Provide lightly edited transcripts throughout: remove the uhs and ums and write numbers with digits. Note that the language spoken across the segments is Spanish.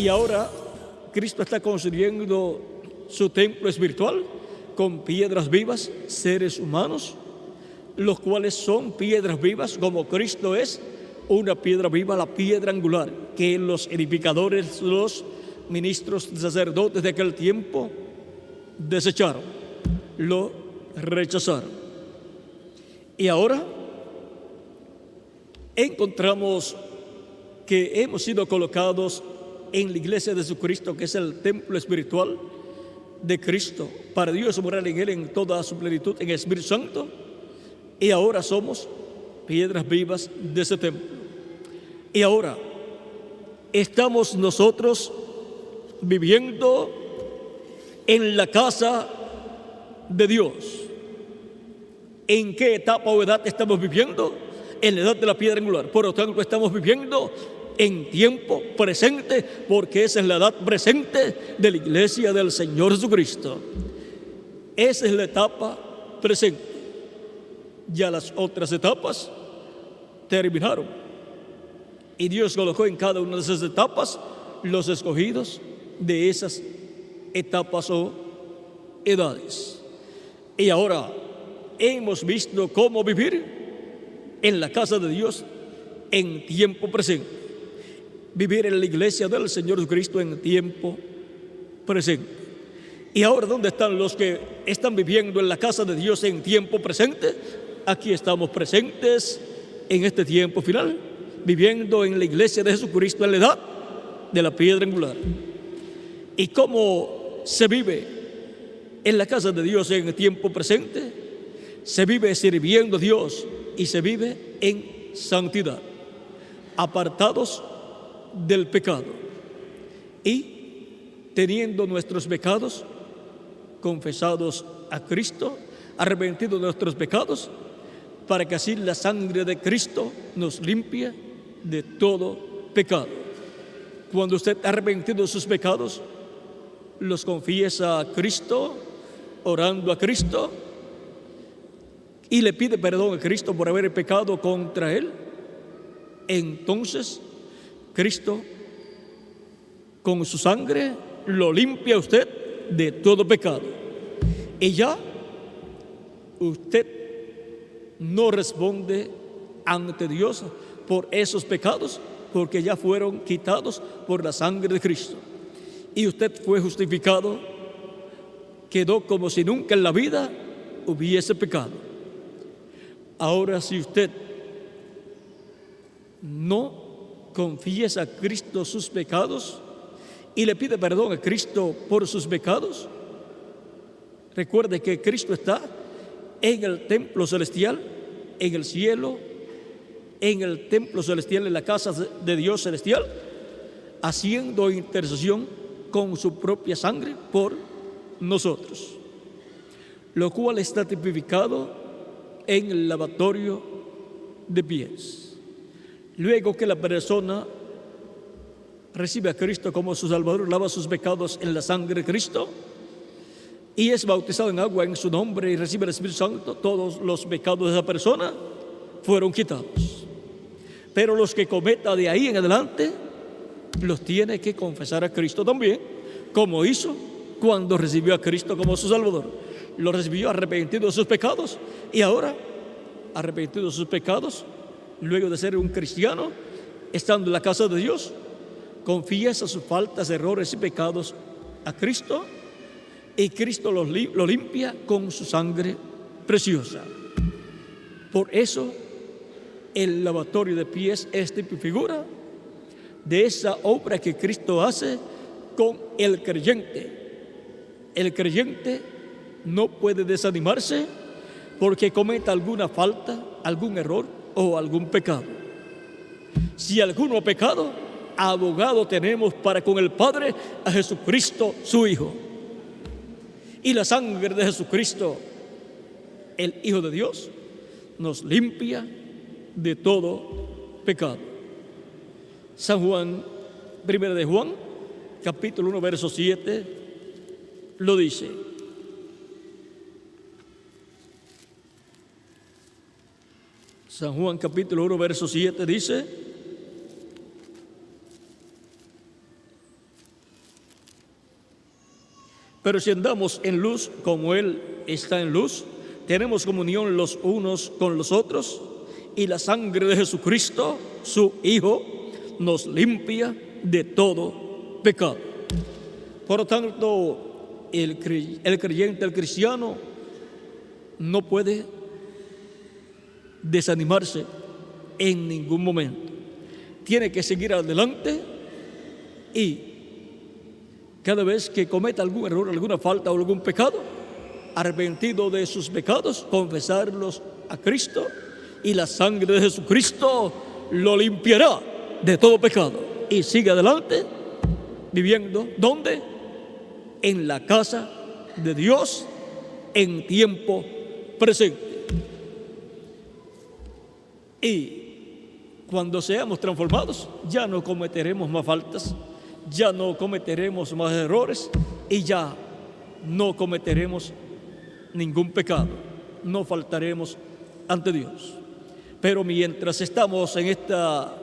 Y ahora Cristo está construyendo su templo espiritual con piedras vivas, seres humanos, los cuales son piedras vivas, como Cristo es una piedra viva, la piedra angular, que los edificadores, los ministros sacerdotes de aquel tiempo desecharon, lo rechazaron. Y ahora encontramos que hemos sido colocados en la iglesia de Jesucristo, que es el templo espiritual de Cristo, para Dios morar en Él en toda su plenitud, en el Espíritu Santo, y ahora somos piedras vivas de ese templo. Y ahora estamos nosotros viviendo en la casa de Dios. ¿En qué etapa o edad estamos viviendo? En la edad de la piedra angular. Por lo tanto, estamos viviendo en tiempo presente, porque esa es la edad presente de la iglesia del Señor Jesucristo. Esa es la etapa presente. Ya las otras etapas terminaron, y Dios colocó en cada una de esas etapas los escogidos de esas etapas o edades. Y ahora hemos visto cómo vivir en la casa de Dios en tiempo presente, vivir en la iglesia del Señor Jesucristo en tiempo presente. Y ahora, ¿dónde están los que están viviendo en la casa de Dios en tiempo presente? Aquí estamos presentes en este tiempo final, viviendo en la iglesia de Jesucristo en la edad de la piedra angular. ¿Y cómo se vive en la casa de Dios en el tiempo presente? Se vive sirviendo a Dios y se vive en santidad, apartados del pecado y teniendo nuestros pecados confesados a Cristo, arrepentidos de nuestros pecados, para que así la sangre de Cristo nos limpie de todo pecado. Cuando usted ha arrepentido de sus pecados, los confiesa a Cristo, orando a Cristo, y le pide perdón a Cristo por haber pecado contra Él, entonces Cristo con su sangre lo limpia a usted de todo pecado. Y ya usted no responde ante Dios por esos pecados, porque ya fueron quitados por la sangre de Cristo. Y usted fue justificado, quedó como si nunca en la vida hubiese pecado. Ahora, si usted no confiesa a Cristo sus pecados y le pide perdón a Cristo por sus pecados, recuerde que Cristo está en el templo celestial, en el cielo, en el templo celestial, en la casa de Dios celestial, haciendo intercesión con su propia sangre por nosotros, lo cual está tipificado en el lavatorio de pies. Luego que la persona recibe a Cristo como su Salvador, lava sus pecados en la sangre de Cristo y es bautizado en agua en su nombre y recibe el Espíritu Santo, todos los pecados de esa persona fueron quitados. Pero los que cometa de ahí en adelante los tiene que confesar a Cristo también, como hizo cuando recibió a Cristo como su Salvador. Lo recibió arrepentido de sus pecados, y ahora, arrepentido de sus pecados, luego de ser un cristiano, estando en la casa de Dios, confiesa sus faltas, errores y pecados a Cristo, y Cristo lo limpia con su sangre preciosa. Por eso el lavatorio de pies es tipo figura de esa obra que Cristo hace con el creyente. El creyente no puede desanimarse porque cometa alguna falta, algún error o algún pecado. Si alguno ha pecado, abogado tenemos para con el Padre, a Jesucristo su Hijo. Y la sangre de Jesucristo, el Hijo de Dios, nos limpia de todo pecado. San Juan, primera de Juan, capítulo 1, verso 7, lo dice. San Juan, capítulo 1, verso 7 dice: Pero si andamos en luz como Él está en luz, tenemos comunión los unos con los otros, y la sangre de Jesucristo, su Hijo, nos limpia de todo pecado. Por lo tanto, el creyente, el cristiano, no puede desanimarse en ningún momento. Tiene que seguir adelante y cada vez que cometa algún error, alguna falta o algún pecado, arrepentido de sus pecados, confesarlos a Cristo, y la sangre de Jesucristo lo limpiará de todo pecado. Y sigue adelante viviendo, ¿dónde? En la casa de Dios en tiempo presente. Y cuando seamos transformados, ya no cometeremos más faltas, ya no cometeremos más errores y ya no cometeremos ningún pecado, no faltaremos ante Dios. Pero mientras estamos en esta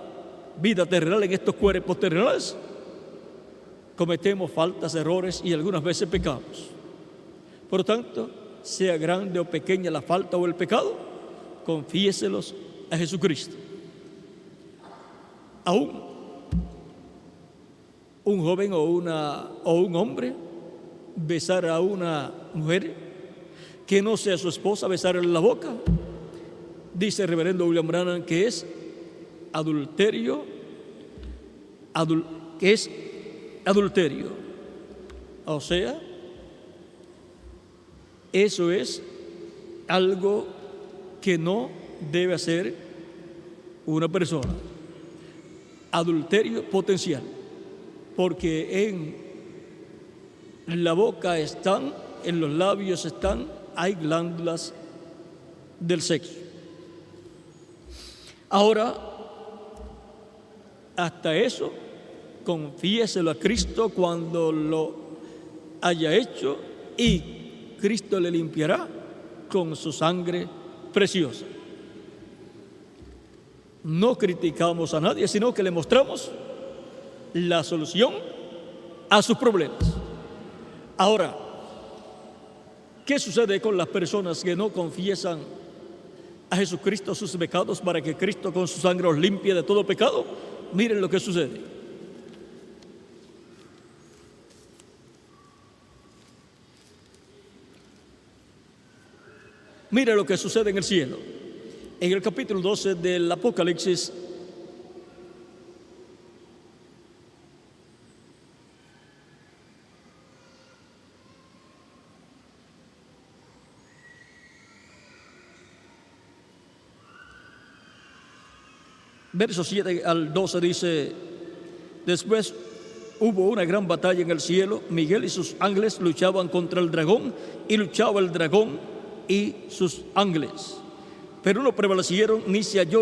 vida terrenal, en estos cuerpos terrenales, cometemos faltas, errores y algunas veces pecamos. Por lo tanto, sea grande o pequeña la falta o el pecado, confiéselos a Jesucristo. Aún un joven o un hombre besar a una mujer que no sea su esposa, besarle la boca, dice el reverendo William Branham que es adulterio, o sea, eso es algo que no debe hacer una persona. Adulterio potencial, porque en la boca están, en los labios están, hay glándulas del sexo. Ahora, hasta eso, confiéselo a Cristo cuando lo haya hecho y Cristo le limpiará con su sangre preciosa. No criticamos a nadie, sino que le mostramos la solución a sus problemas. Ahora, ¿qué sucede con las personas que no confiesan a Jesucristo sus pecados para que Cristo con su sangre los limpie de todo pecado? Miren lo que sucede. Miren lo que sucede en el cielo. En el capítulo 12 del Apocalipsis, versos 7 al 12 dice: después hubo una gran batalla en el cielo. Miguel y sus ángeles luchaban contra el dragón, y luchaba el dragón y sus ángeles, pero no prevalecieron, ni se halló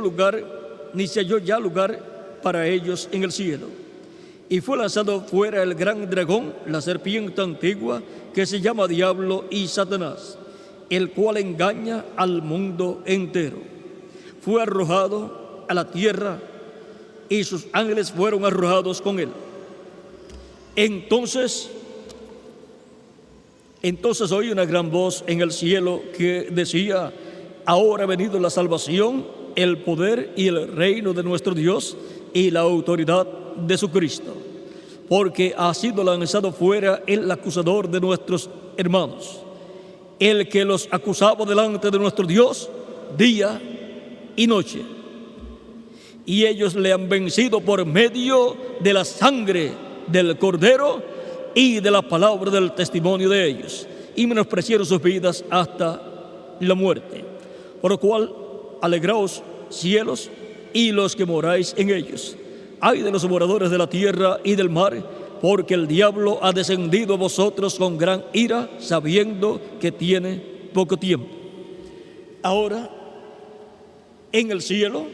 ya lugar para ellos en el cielo. Y fue lanzado fuera el gran dragón, la serpiente antigua, que se llama Diablo y Satanás, el cual engaña al mundo entero. Fue arrojado a la tierra, y sus ángeles fueron arrojados con él. Entonces oí una gran voz en el cielo que decía: ahora ha venido la salvación, el poder y el reino de nuestro Dios y la autoridad de su Cristo, porque ha sido lanzado fuera el acusador de nuestros hermanos, el que los acusaba delante de nuestro Dios día y noche. Y ellos le han vencido por medio de la sangre del Cordero y de la palabra del testimonio de ellos, y menospreciaron sus vidas hasta la muerte. Por lo cual, alegraos, cielos, y los que moráis en ellos. Ay de los moradores de la tierra y del mar, porque el diablo ha descendido a vosotros con gran ira, sabiendo que tiene poco tiempo. Ahora, en el cielo,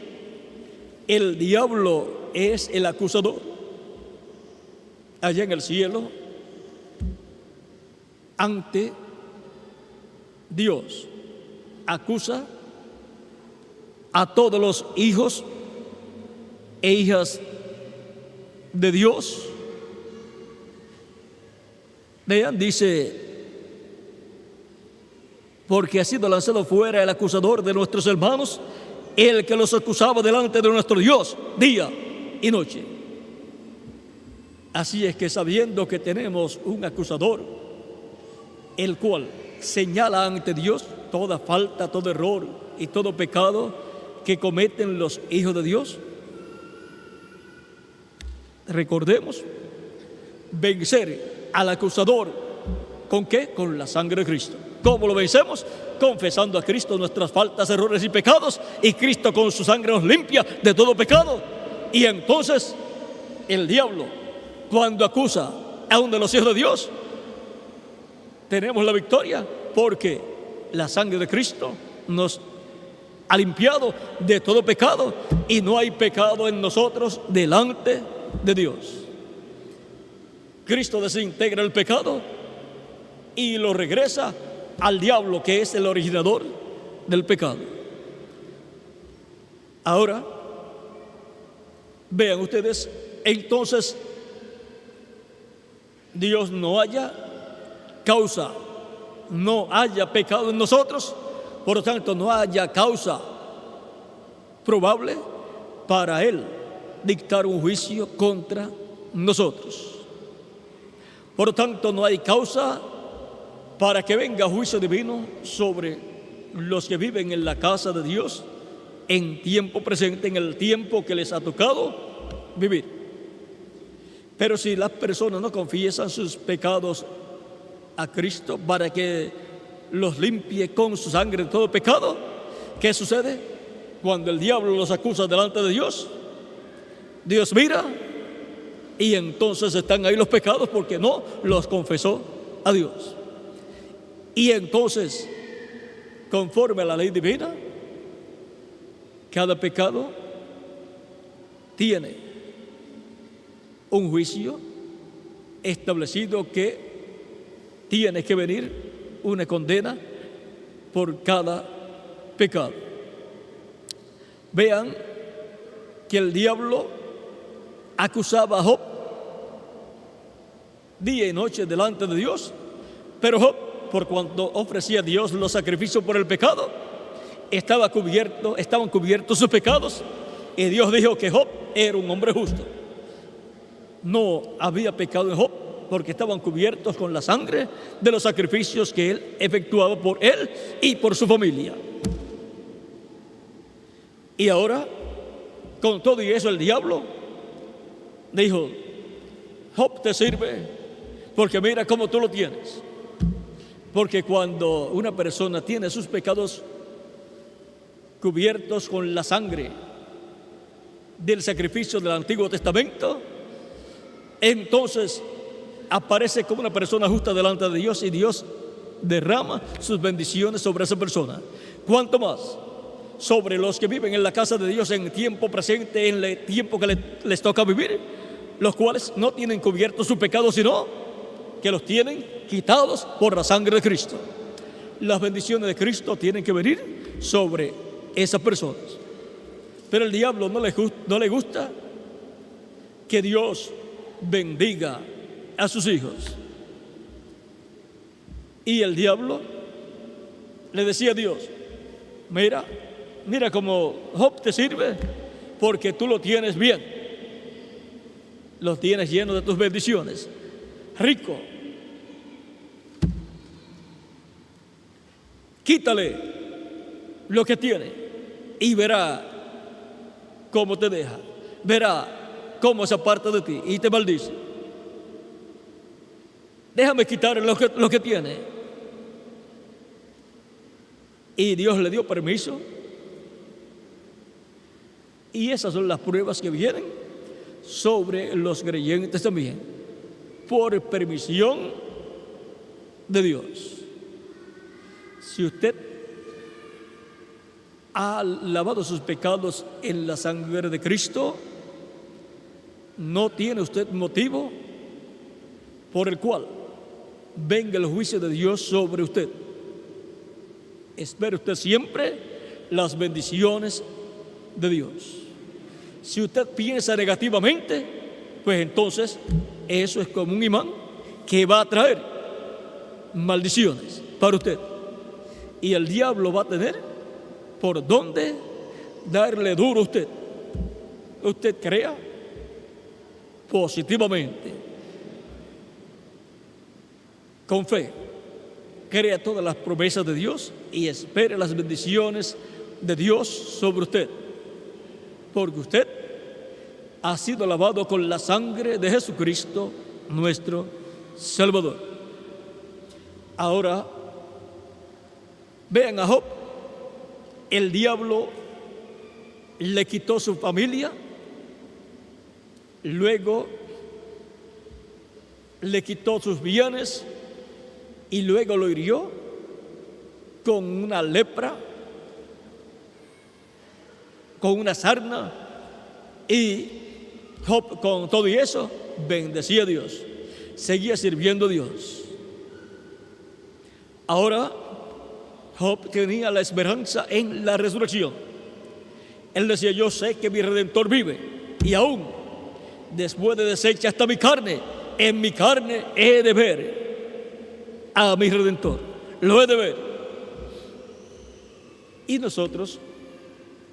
el diablo es el acusador. Allá en el cielo, ante Dios, acusa a todos los hijos e hijas de Dios. Vean, dice porque ha sido lanzado fuera el acusador de nuestros hermanos, el que los acusaba delante de nuestro Dios día y noche. Así es que sabiendo que tenemos un acusador, el cual señala ante Dios toda falta, todo error y todo pecado que cometen los hijos de Dios, recordemos vencer al acusador. ¿Con qué? Con la sangre de Cristo. ¿Cómo lo vencemos? Confesando a Cristo nuestras faltas, errores y pecados, y Cristo con su sangre nos limpia de todo pecado. Y entonces el diablo, cuando acusa a uno de los hijos de Dios, tenemos la victoria, porque la sangre de Cristo nos ha limpiado de todo pecado, y no hay pecado en nosotros delante de Dios. Cristo desintegra el pecado y lo regresa al diablo, que es el originador del pecado. Ahora, vean ustedes, entonces Dios no haya causa, no haya pecado en nosotros, por lo tanto no haya causa probable para Él dictar un juicio contra nosotros. Por lo tanto no hay causa para que venga juicio divino sobre los que viven en la casa de Dios en tiempo presente, en el tiempo que les ha tocado vivir. Pero si las personas no confiesan sus pecados a Cristo para que los limpie con su sangre de todo pecado, ¿qué sucede? Cuando el diablo los acusa delante de Dios, Dios mira y entonces están ahí los pecados porque no los confesó a Dios. Y entonces, conforme a la ley divina, cada pecado tiene un juicio establecido, que tiene que venir una condena por cada pecado. Vean que el diablo acusaba a Job día y noche delante de Dios, pero Job, por cuanto ofrecía a Dios los sacrificios por el pecado, estaban cubiertos sus pecados, y Dios dijo que Job era un hombre justo. No había pecado en Job, porque estaban cubiertos con la sangre de los sacrificios que él efectuaba por él y por su familia. Y ahora, con todo y eso, el diablo dijo: Job te sirve porque mira cómo tú lo tienes. Porque cuando una persona tiene sus pecados cubiertos con la sangre del sacrificio del Antiguo Testamento, entonces aparece como una persona justa delante de Dios, y Dios derrama sus bendiciones sobre esa persona. ¿Cuánto más sobre los que viven en la casa de Dios en tiempo presente, en el tiempo que les toca vivir, los cuales no tienen cubiertos sus pecados, sino que los tienen quitados por la sangre de Cristo? Las bendiciones de Cristo tienen que venir sobre esas personas. Pero el diablo no le gusta que Dios bendiga a sus hijos. Y el diablo le decía a Dios: mira cómo Job te sirve, porque tú lo tienes bien, lo tienes lleno de tus bendiciones, rico. Quítale lo que tiene y verá cómo te deja, verá cómo se aparta de ti y te maldice. Déjame quitar lo que tiene. Y Dios le dio permiso. Y esas son las pruebas que vienen sobre los creyentes también, por permisión de Dios. Si usted ha lavado sus pecados en la sangre de Cristo, no tiene usted motivo por el cual venga el juicio de Dios sobre usted. Espere usted siempre las bendiciones de Dios. Si usted piensa negativamente, pues entonces eso es como un imán que va a traer maldiciones para usted. y el diablo va a tener por dónde darle duro a usted. Usted crea positivamente, con fe, crea todas las promesas de Dios y espere las bendiciones de Dios sobre usted, porque usted ha sido lavado con la sangre de Jesucristo, nuestro Salvador. Ahora, vean a Job. El diablo le quitó su familia, luego le quitó sus bienes y luego lo hirió con una lepra, con una sarna, y Job, con todo y eso, bendecía a Dios, seguía sirviendo a Dios. Ahora Job tenía la esperanza en la resurrección. Él decía: yo sé que mi Redentor vive, y aún después de deshecha hasta mi carne, en mi carne he de ver a mi Redentor, lo he de ver. Y nosotros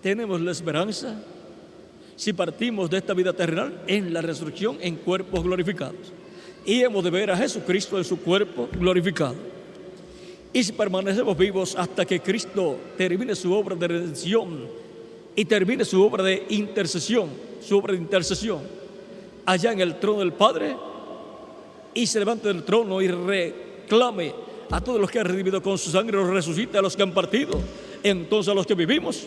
tenemos la esperanza, si partimos de esta vida terrenal, en la resurrección en cuerpos glorificados, y hemos de ver a Jesucristo en su cuerpo glorificado. Y si permanecemos vivos hasta que Cristo termine su obra de redención y termine su obra de intercesión, allá en el trono del Padre, y se levante del trono y reclame a todos los que han redimido con su sangre, los resucite a los que han partido, entonces a los que vivimos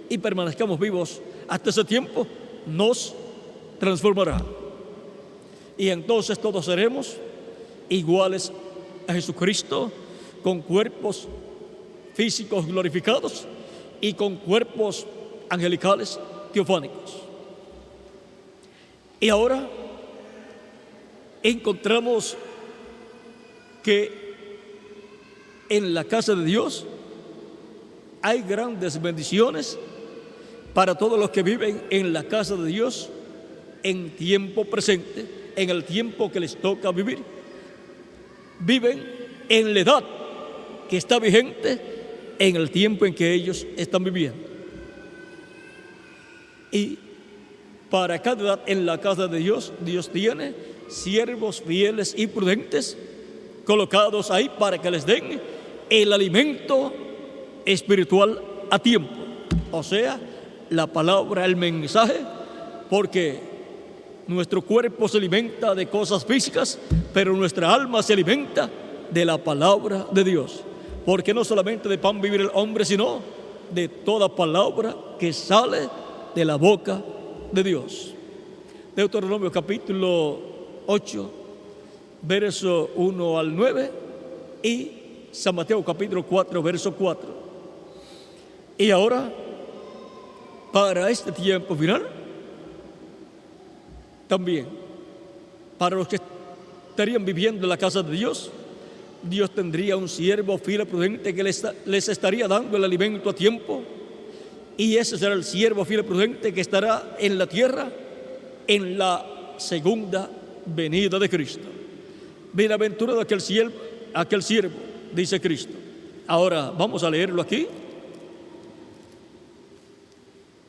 y permanezcamos vivos hasta ese tiempo, nos transformará. Y entonces todos seremos iguales a Jesucristo, con cuerpos físicos glorificados y con cuerpos angelicales teofánicos. Y ahora encontramos que en la casa de Dios hay grandes bendiciones para todos los que viven en la casa de Dios en tiempo presente, en el tiempo que les toca vivir. Viven en la edad que está vigente en el tiempo en que ellos están viviendo. Y para cada edad en la casa de Dios, Dios tiene siervos fieles y prudentes colocados ahí para que les den el alimento espiritual a tiempo, o sea, la palabra, el mensaje, porque nuestro cuerpo se alimenta de cosas físicas, pero nuestra alma se alimenta de la palabra de Dios, porque no solamente de pan vive el hombre, sino de toda palabra que sale de la boca de Dios. Deuteronomio capítulo 8, verso 1 al 9, y San Mateo capítulo 4, verso 4. Y ahora, para este tiempo final, también, para los que estarían viviendo en la casa de Dios, Dios tendría un siervo fiel y prudente que les estaría dando el alimento a tiempo, y ese será el siervo fiel y prudente que estará en la tierra en la segunda venida de Cristo. Bienaventurado aquel siervo, dice Cristo. Ahora vamos a leerlo aquí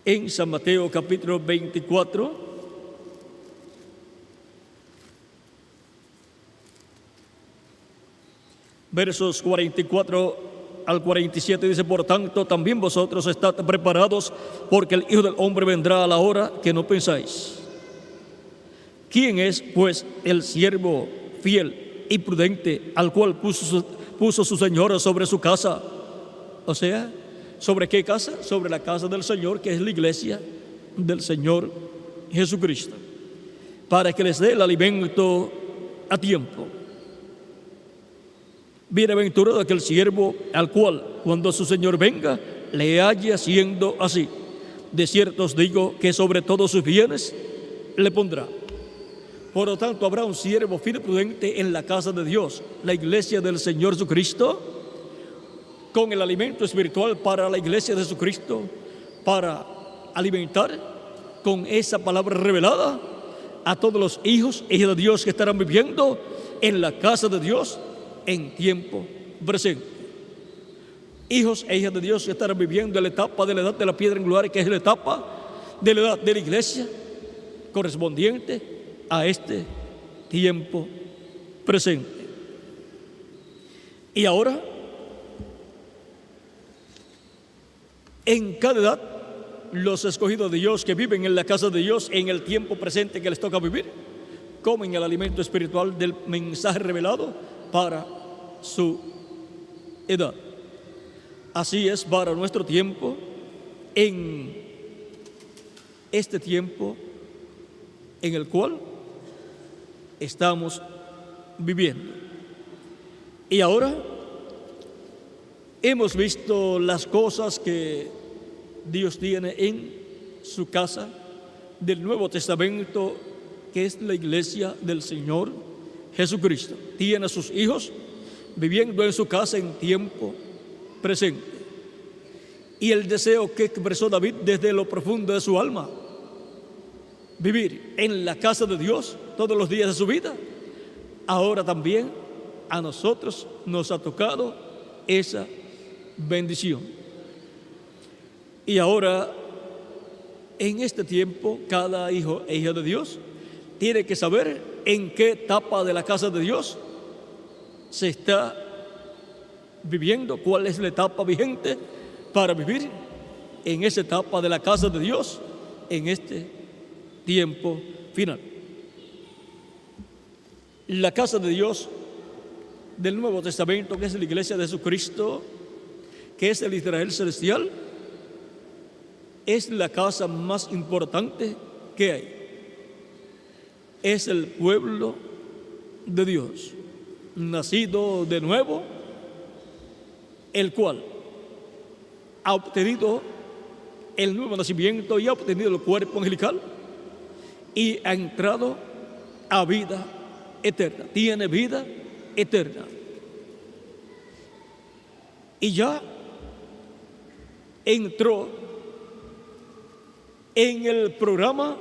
en San Mateo capítulo 24, versos 44 al 47, dice: por tanto, también vosotros estad preparados, porque el Hijo del Hombre vendrá a la hora que no pensáis. ¿Quién es, pues, el siervo fiel y prudente al cual puso su Señor sobre su casa? O sea, ¿sobre qué casa? Sobre la casa del Señor, que es la iglesia del Señor Jesucristo, para que les dé el alimento a tiempo. Bienaventurado aquel siervo al cual, cuando su Señor venga, le halle haciendo así. De cierto os digo que sobre todos sus bienes le pondrá. Por lo tanto, habrá un siervo fiel y prudente en la casa de Dios, la iglesia del Señor Jesucristo, con el alimento espiritual para la iglesia de Jesucristo, para alimentar con esa palabra revelada a todos los hijos e hijas de Dios que estarán viviendo en la casa de Dios en tiempo presente. hijos e hijas de Dios que estarán viviendo en la etapa de la edad de la piedra angular, que es la etapa de la edad de la iglesia correspondiente a este tiempo presente. Y ahora, en cada edad, los escogidos de Dios que viven en la casa de Dios en el tiempo presente que les toca vivir, comen el alimento espiritual del mensaje revelado para su edad. Así es para nuestro tiempo, en este tiempo en el cual estamos viviendo. Y ahora hemos visto las cosas que Dios tiene en su casa del Nuevo Testamento, que es la iglesia del Señor Jesucristo. Tiene a sus hijos viviendo en su casa en tiempo presente. Y el deseo que expresó David desde lo profundo de su alma, vivir en la casa de Dios todos los días de su vida, ahora también a nosotros nos ha tocado esa bendición. Y ahora, en este tiempo, cada hijo e hija de Dios tiene que saber en qué etapa de la casa de Dios se está viviendo, cuál es la etapa vigente para vivir en esa etapa de la casa de Dios en este tiempo final. La casa de Dios del Nuevo Testamento, que es la iglesia de Jesucristo, que es el Israel celestial, es la casa más importante que hay. Es el pueblo de Dios, nacido de nuevo, el cual ha obtenido el nuevo nacimiento y ha obtenido el cuerpo angelical y ha entrado a vida eterna. Tiene vida eterna. Y ya entró en el programa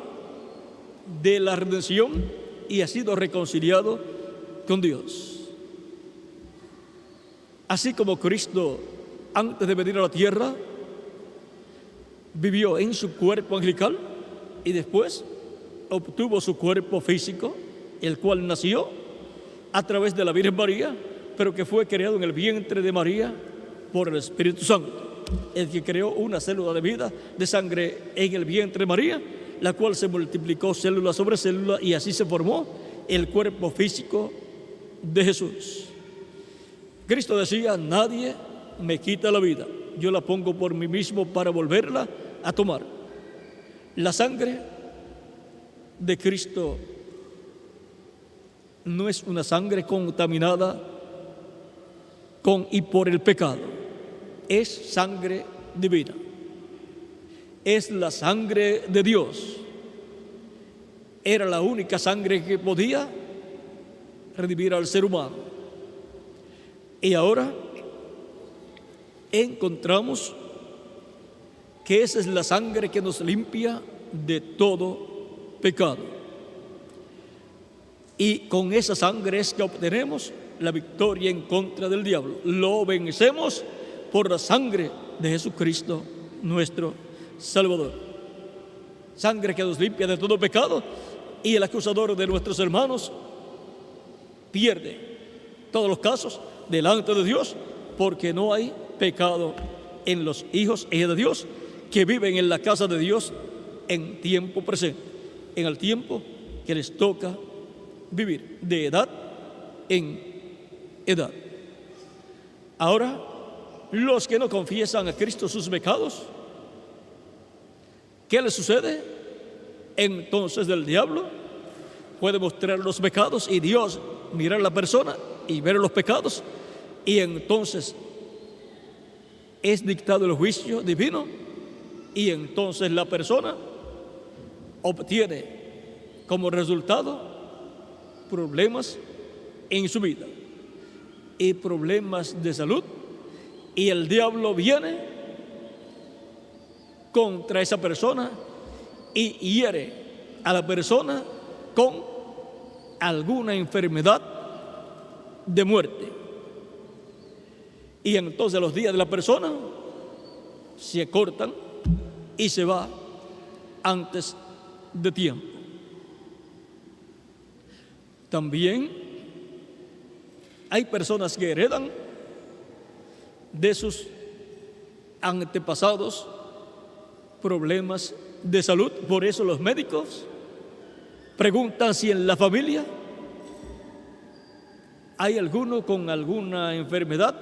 de la redención y ha sido reconciliado con Dios. Así como Cristo, antes de venir a la tierra, vivió en su cuerpo angelical y después obtuvo su cuerpo físico, el cual nació a través de la Virgen María, pero que fue creado en el vientre de María por el Espíritu Santo, el que creó una célula de vida de sangre en el vientre de María, la cual se multiplicó célula sobre célula y así se formó el cuerpo físico de Jesús. Cristo decía: nadie me quita la vida, yo la pongo por mí mismo para volverla a tomar. La sangre de Cristo no es una sangre contaminada con y por el pecado, es sangre divina, es la sangre de Dios. Era la única sangre que podía redimir al ser humano. Y ahora encontramos que esa es la sangre que nos limpia de todo pecado. Y con esa sangre es que obtenemos la victoria en contra del diablo. Lo vencemos por la sangre de Jesucristo, nuestro Salvador. Sangre que nos limpia de todo pecado, y el acusador de nuestros hermanos pierde todos los casos delante de Dios, porque no hay pecado en los hijos e hijas de Dios que viven en la casa de Dios en tiempo presente, en el tiempo que les toca vivir, de edad en edad. Ahora, los que no confiesan a Cristo sus pecados, ¿qué les sucede? Entonces el diablo puede mostrar los pecados y Dios mirar a la persona y ver los pecados, y entonces es dictado el juicio divino, y entonces la persona obtiene como resultado problemas en su vida y problemas de salud, y el diablo viene contra esa persona y hiere a la persona con alguna enfermedad de muerte. Y entonces los días de la persona se cortan y se va antes de tiempo. También hay personas que heredan de sus antepasados problemas de salud. Por eso los médicos preguntan si en la familia hay alguno con alguna enfermedad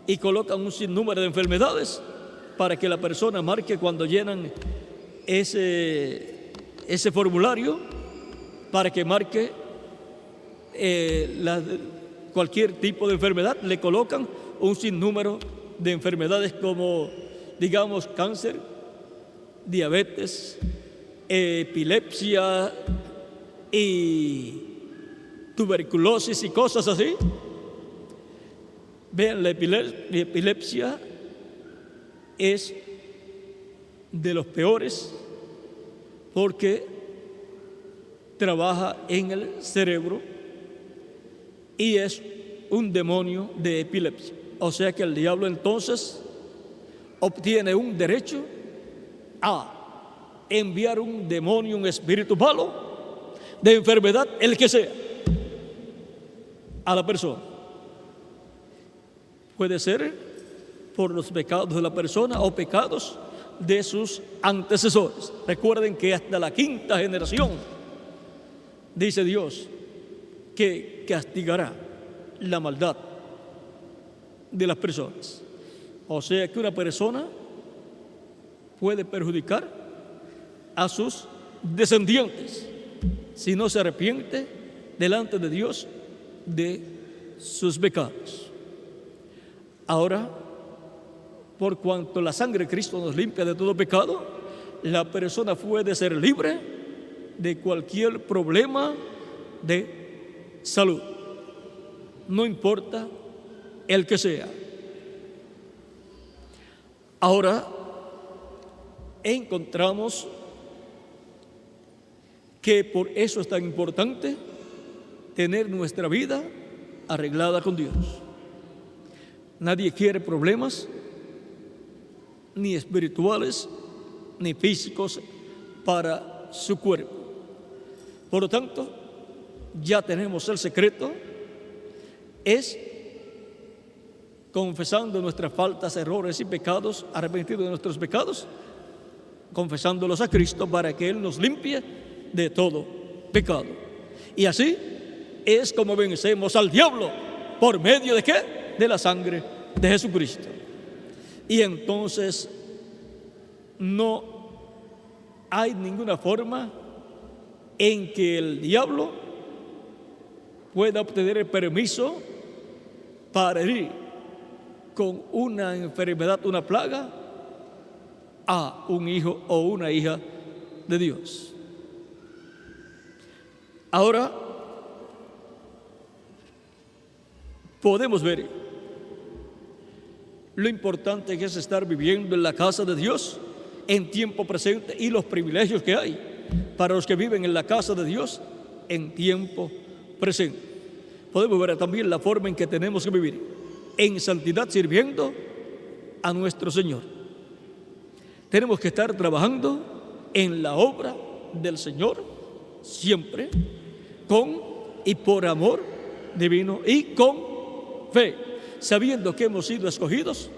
y colocan un sinnúmero de enfermedades para que la persona marque cuando llenan ese formulario, para que marque cualquier tipo de enfermedad. Le colocan un sinnúmero de enfermedades como, digamos, cáncer, diabetes, epilepsia y tuberculosis y cosas así. Vean, la epilepsia es de los peores porque trabaja en el cerebro y es un demonio de epilepsia. O sea que el diablo entonces obtiene un derecho a enviar un demonio, un espíritu malo de enfermedad, el que sea, a la persona. Puede ser por los pecados de la persona o pecados de sus antecesores. Recuerden que hasta la 5ª generación dice Dios que castigará la maldad de las personas. O sea que una persona puede perjudicar a sus descendientes si no se arrepiente delante de Dios de sus pecados. Ahora, por cuanto la sangre de Cristo nos limpia de todo pecado, la persona puede ser libre de cualquier problema de salud, no importa el que sea. Ahora encontramos que por eso es tan importante tener nuestra vida arreglada con Dios. Nadie quiere problemas, ni espirituales, ni físicos, para su cuerpo. Por lo tanto, ya tenemos el secreto, es confesando nuestras faltas, errores y pecados, arrepentidos de nuestros pecados, confesándolos a Cristo para que Él nos limpie de todo pecado. Y así es como vencemos al diablo. ¿Por medio de qué? De la sangre de Jesucristo. Y entonces no hay ninguna forma en que el diablo pueda obtener el permiso para herir con una enfermedad, una plaga, a un hijo o una hija de Dios. Ahora podemos ver lo importante que es estar viviendo en la casa de Dios en tiempo presente y los privilegios que hay para los que viven en la casa de Dios en tiempo presente. Podemos ver también la forma en que tenemos que vivir en santidad, sirviendo a nuestro Señor. Tenemos que estar trabajando en la obra del Señor siempre, con y por amor divino y con fe, sabiendo que hemos sido escogidos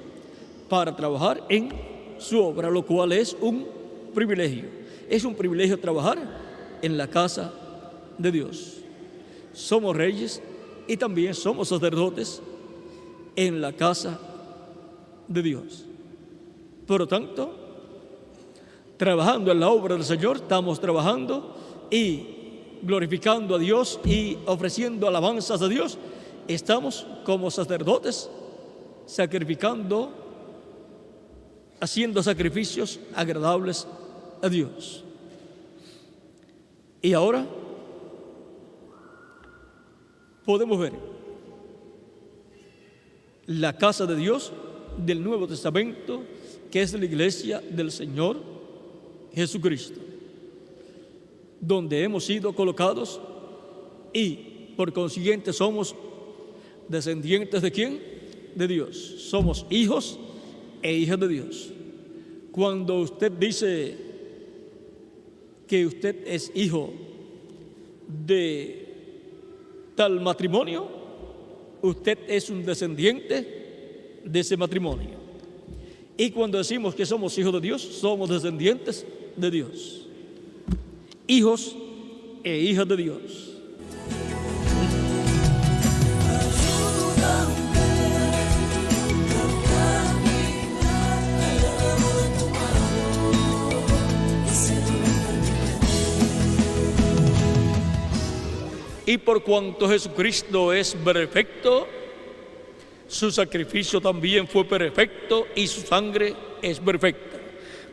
para trabajar en su obra, lo cual es un privilegio. Es un privilegio trabajar en la casa de Dios. Somos reyes y también somos sacerdotes en la casa de Dios. Por lo tanto, trabajando en la obra del Señor, estamos trabajando y glorificando a Dios y ofreciendo alabanzas a Dios. Estamos como sacerdotes sacrificando, haciendo sacrificios agradables a Dios. Y ahora podemos ver la casa de Dios del Nuevo Testamento, que es la iglesia del Señor Jesucristo, donde hemos sido colocados y por consiguiente somos descendientes ¿de quién? de Dios. Somos hijos e hijas de Dios. Cuando usted dice que usted es hijo de tal matrimonio, usted es un descendiente de ese matrimonio. Y cuando decimos que somos hijos de Dios, somos descendientes de Dios. Hijos e hijas de Dios. Y por cuanto Jesucristo es perfecto, su sacrificio también fue perfecto y su sangre es perfecta.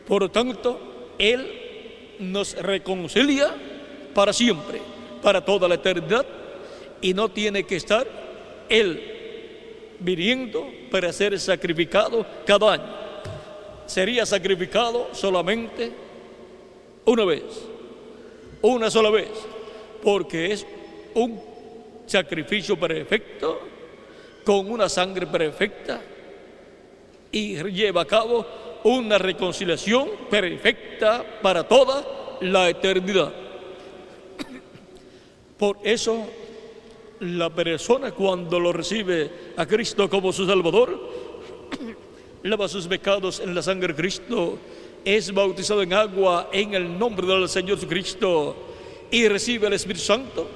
Por lo tanto, Él nos reconcilia para siempre, para toda la eternidad, y no tiene que estar Él viniendo para ser sacrificado cada año. Sería sacrificado solamente una sola vez, porque es un sacrificio perfecto, con una sangre perfecta, y lleva a cabo una reconciliación perfecta para toda la eternidad. Por eso, la persona, cuando lo recibe a Cristo como su Salvador, lava sus pecados en la sangre de Cristo, es bautizado en agua en el nombre del Señor Jesucristo y recibe el Espíritu Santo,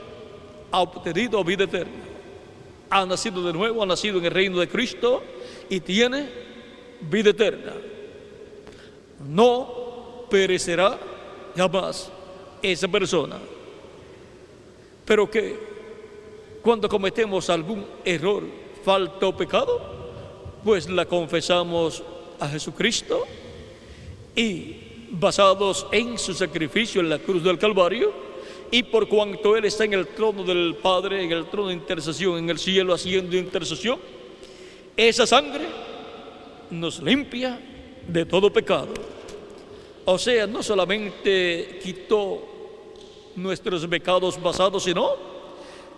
ha obtenido vida eterna. Ha nacido de nuevo, ha nacido en el reino de Cristo y tiene vida eterna. No perecerá jamás esa persona. Pero que cuando cometemos algún error, falta o pecado, pues la confesamos a Jesucristo y basados en su sacrificio en la cruz del Calvario, y por cuanto Él está en el trono del Padre, en el trono de intercesión en el cielo haciendo intercesión, esa sangre nos limpia de todo pecado. O sea, no solamente quitó nuestros pecados pasados, sino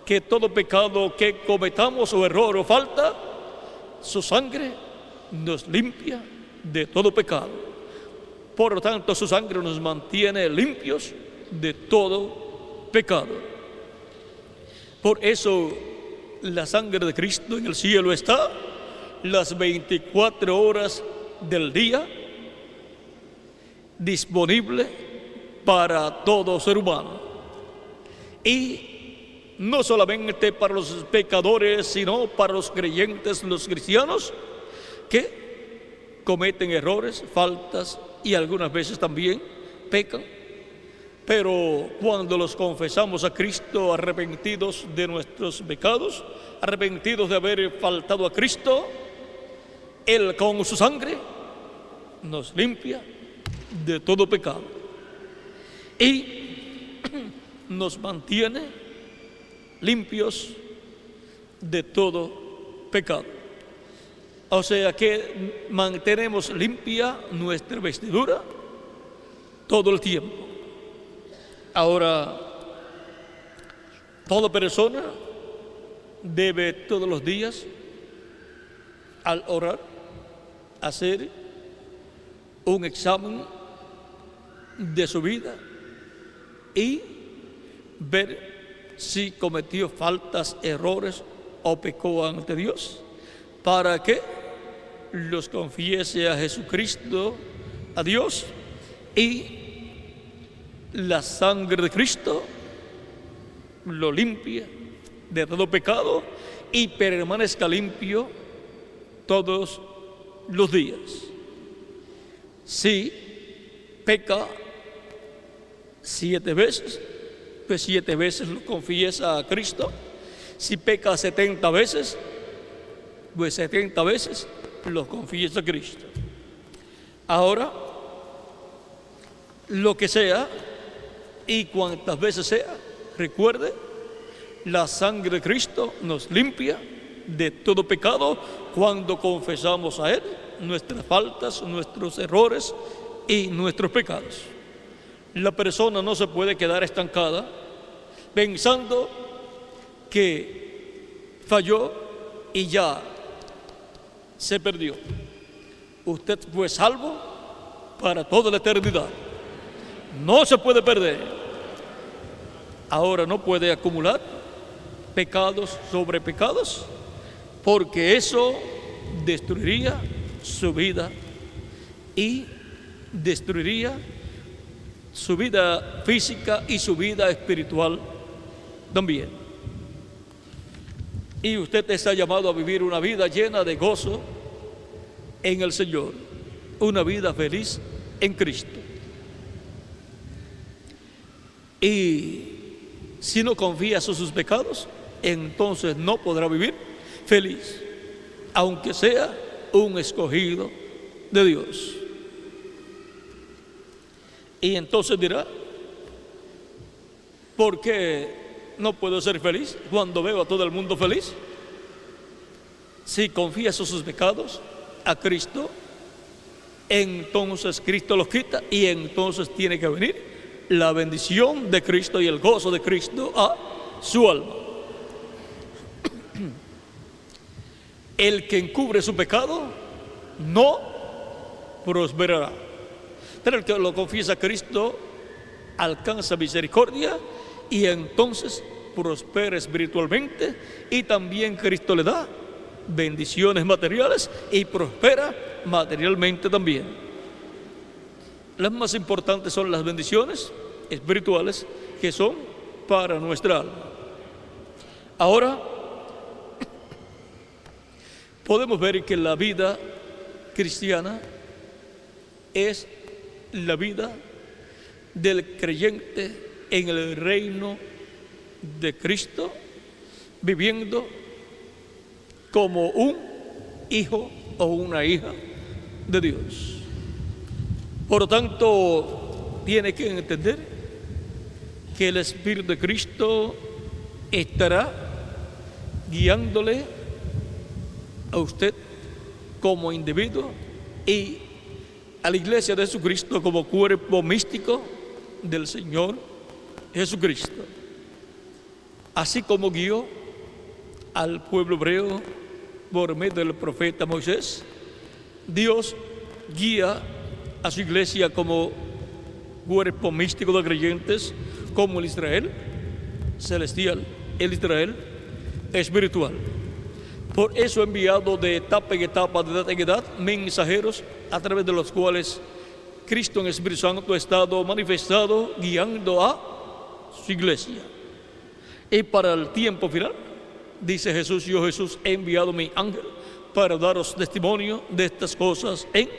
que todo pecado que cometamos o error o falta, su sangre nos limpia de todo pecado. Por lo tanto, su sangre nos mantiene limpios de todo pecado. Por eso la sangre de Cristo en el cielo está las 24 horas del día, disponible para todo ser humano. Y no solamente para los pecadores, sino para los creyentes, los cristianos, que cometen errores, faltas y algunas veces también pecan. Pero cuando los confesamos a Cristo, arrepentidos de nuestros pecados, arrepentidos de haber faltado a Cristo, Él con su sangre nos limpia de todo pecado y nos mantiene limpios de todo pecado. O sea que mantenemos limpia nuestra vestidura todo el tiempo. Ahora, toda persona debe todos los días, al orar, hacer un examen de su vida y ver si cometió faltas, errores o pecó ante Dios, para que los confiese a Jesucristo, a Dios, y la sangre de Cristo lo limpia de todo pecado y permanezca limpio todos los días. Si peca 7 veces, pues 7 veces lo confiesa a Cristo. Si peca 70 veces, pues 70 veces lo confiesa a Cristo. Ahora, lo que sea y cuantas veces sea, recuerde, la sangre de Cristo nos limpia de todo pecado cuando confesamos a Él nuestras faltas, nuestros errores y nuestros pecados. La persona no se puede quedar estancada pensando que falló y ya se perdió. Usted fue salvo para toda la eternidad. No se puede perder. Ahora no puede acumular pecados sobre pecados, porque eso destruiría su vida y destruiría su vida física y su vida espiritual también. Y usted está llamado a vivir una vida llena de gozo en el Señor, una vida feliz en Cristo. Y si no confía en sus pecados, entonces no podrá vivir feliz, aunque sea un escogido de Dios. Y entonces dirá, ¿por qué no puedo ser feliz cuando veo a todo el mundo feliz? Si confieso sus pecados a Cristo, entonces Cristo los quita y entonces tiene que venir la bendición de Cristo y el gozo de Cristo a su alma. El que encubre su pecado no prosperará, pero el que lo confiesa a Cristo alcanza misericordia y entonces prospera espiritualmente, y también Cristo le da bendiciones materiales y prospera materialmente también. Las más importantes son las bendiciones espirituales que son para nuestra alma. Ahora podemos ver que la vida cristiana es la vida del creyente en el reino de Cristo, viviendo como un hijo o una hija de Dios. Por lo tanto, tiene que entender que el Espíritu de Cristo estará guiándole a usted como individuo y a la iglesia de Jesucristo como cuerpo místico del Señor Jesucristo. Así como guió al pueblo hebreo por medio del profeta Moisés, Dios guía a su iglesia como cuerpo místico de creyentes, como el Israel celestial, el Israel espiritual. Por eso ha enviado de etapa en etapa, de edad en edad, mensajeros a través de los cuales Cristo en el Espíritu Santo ha estado manifestado, guiando a su iglesia. Y para el tiempo final, dice Jesús, yo Jesús he enviado mi ángel para daros testimonio de estas cosas en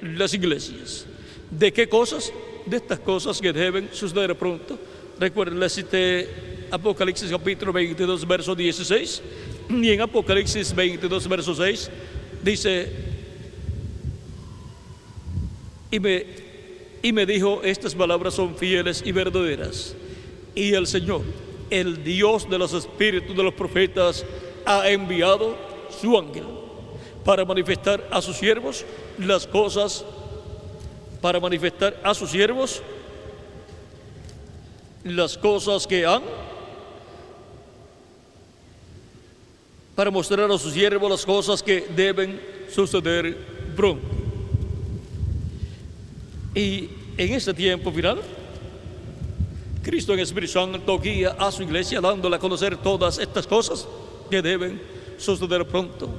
las iglesias. ¿De qué cosas? De estas cosas que deben suceder pronto. Recuerden, les cité Apocalipsis capítulo 22, verso 16, y en Apocalipsis 22, verso 6, dice, y me dijo, estas palabras son fieles y verdaderas, y el Señor, el Dios de los espíritus de los profetas, ha enviado su ángel para manifestar a sus siervos las cosas, para manifestar a sus siervos las cosas que han, para mostrar a sus siervos las cosas que deben suceder pronto. Y en este tiempo final, Cristo en el Espíritu Santo guía a su iglesia dándole a conocer todas estas cosas que deben suceder pronto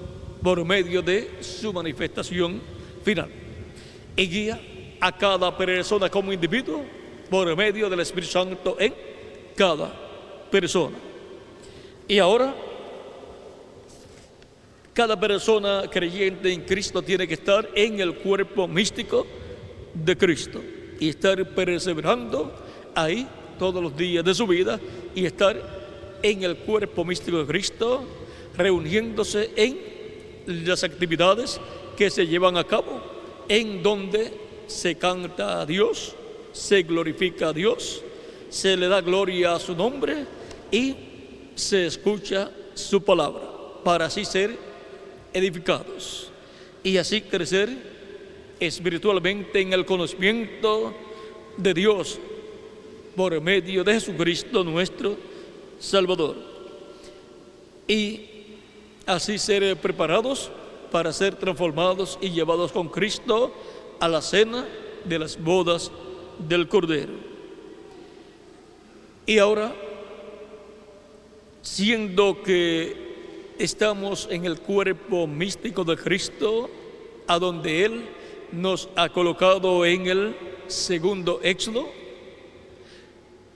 por medio de su manifestación final. Y guía a cada persona como individuo por medio del Espíritu Santo en cada persona. Y ahora, cada persona creyente en Cristo tiene que estar en el cuerpo místico de Cristo y estar perseverando ahí todos los días de su vida y estar en el cuerpo místico de Cristo, reuniéndose en las actividades que se llevan a cabo, en donde se canta a Dios, se glorifica a Dios, se le da gloria a su nombre y se escucha su palabra, para así ser edificados y así crecer espiritualmente en el conocimiento de Dios por medio de Jesucristo nuestro Salvador, y así ser preparados para ser transformados y llevados con Cristo a la cena de las bodas del Cordero. Y ahora, siendo que estamos en el cuerpo místico de Cristo, a donde Él nos ha colocado en el segundo éxodo,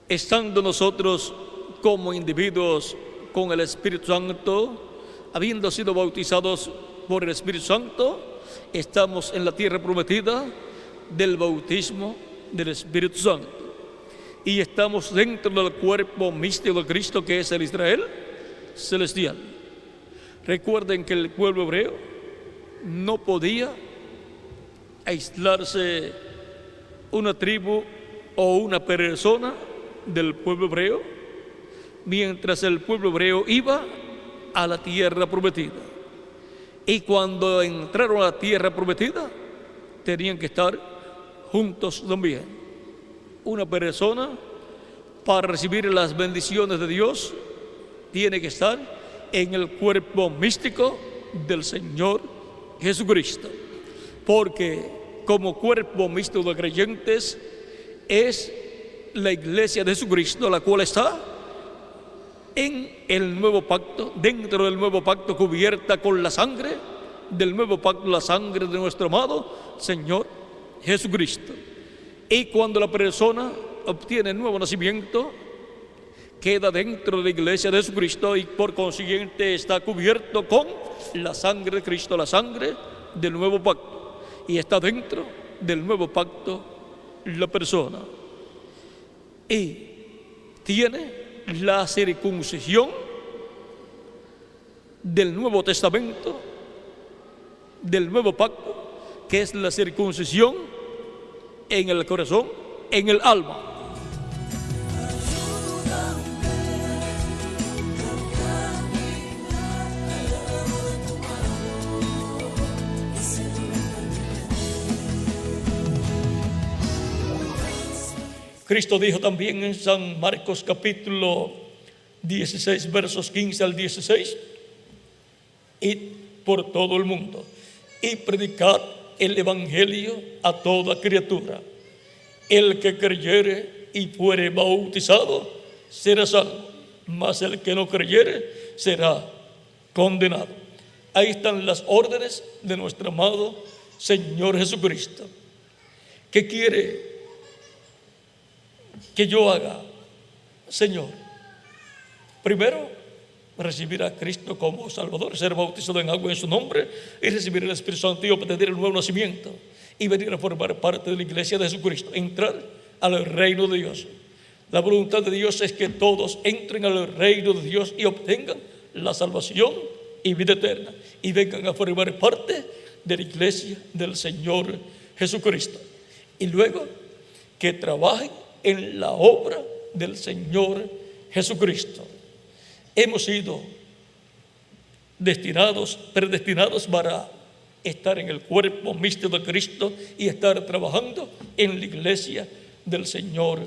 estando nosotros como individuos con el Espíritu Santo, habiendo sido bautizados por el Espíritu Santo, estamos en la tierra prometida del bautismo del Espíritu Santo. Y estamos dentro del cuerpo místico de Cristo, que es el Israel celestial. Recuerden que el pueblo hebreo no podía aislarse una tribu o una persona del pueblo hebreo mientras el pueblo hebreo iba a la tierra prometida. Y cuando entraron a la tierra prometida, tenían que estar juntos también. Una persona, para recibir las bendiciones de Dios, tiene que estar en el cuerpo místico del Señor Jesucristo, porque como cuerpo místico de creyentes es la iglesia de Jesucristo, la cual está en el nuevo pacto, dentro del nuevo pacto, cubierta con la sangre del nuevo pacto, la sangre de nuestro amado Señor Jesucristo. Y cuando la persona obtiene nuevo nacimiento, queda dentro de la iglesia de Jesucristo y por consiguiente está cubierto con la sangre de Cristo, la sangre del nuevo pacto, y está dentro del nuevo pacto la persona. Y tiene la circuncisión del Nuevo Testamento, del nuevo pacto, que es la circuncisión en el corazón, en el alma. Cristo dijo también en San Marcos capítulo 16, versos 15 al 16, id por todo el mundo y predicad el evangelio a toda criatura. El que creyere y fuere bautizado será salvo, mas el que no creyere será condenado. Ahí están las órdenes de nuestro amado Señor Jesucristo. ¿Qué quiere que yo haga, Señor? Primero, recibir a Cristo como Salvador, ser bautizado en agua en su nombre y recibir el Espíritu Santo y obtener el nuevo nacimiento y venir a formar parte de la iglesia de Jesucristo, entrar al reino de Dios. La voluntad de Dios es que todos entren al reino de Dios y obtengan la salvación y vida eterna y vengan a formar parte de la iglesia del Señor Jesucristo. Y luego que trabajen en la obra del Señor Jesucristo. Hemos sido predestinados para estar en el cuerpo místico de Cristo y estar trabajando en la iglesia del Señor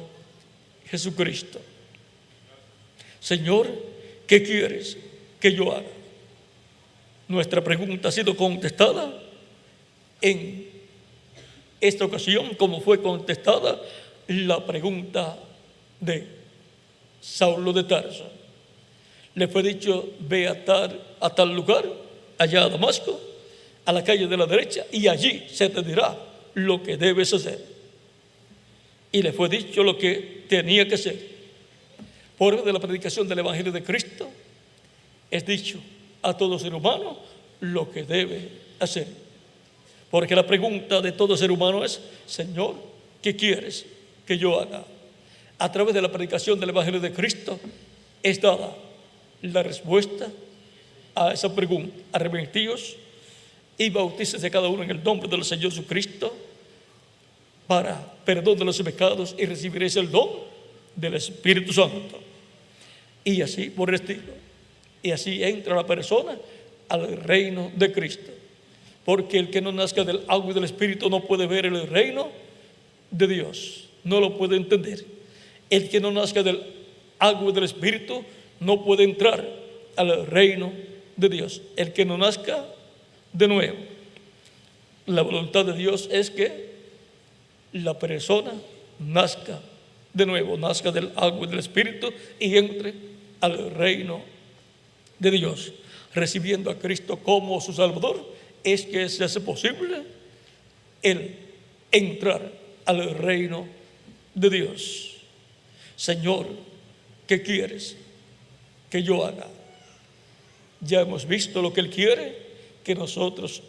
Jesucristo. Señor, ¿qué quieres que yo haga? Nuestra pregunta ha sido contestada en esta ocasión, como fue contestada la pregunta de Saulo de Tarso. Le fue dicho: ve a tal lugar, allá a Damasco, a la calle de la derecha, y allí se te dirá lo que debes hacer. Y le fue dicho lo que tenía que hacer. Por medio de la predicación del Evangelio de Cristo, es dicho a todo ser humano lo que debe hacer. Porque la pregunta de todo ser humano es: Señor, ¿qué quieres que yo haga? A través de la predicación del Evangelio de Cristo es dada la respuesta a esa pregunta. Arrepentíos y bautícese cada uno en el nombre del Señor Jesucristo para perdón de los pecados y recibiréis el don del Espíritu Santo. Y así por el estilo. Y así entra la persona al reino de Cristo. Porque el que no nazca del agua y del Espíritu no puede ver el reino de Dios, no lo puede entender. El que no nazca del agua y del Espíritu no puede entrar al reino de Dios. El que no nazca de nuevo. La voluntad de Dios es que la persona nazca de nuevo, nazca del agua y del Espíritu y entre al reino de Dios, recibiendo a Cristo como su Salvador. Es que se hace posible el entrar al reino de Dios. Señor, ¿qué quieres que yo haga? Ya hemos visto lo que Él quiere que nosotros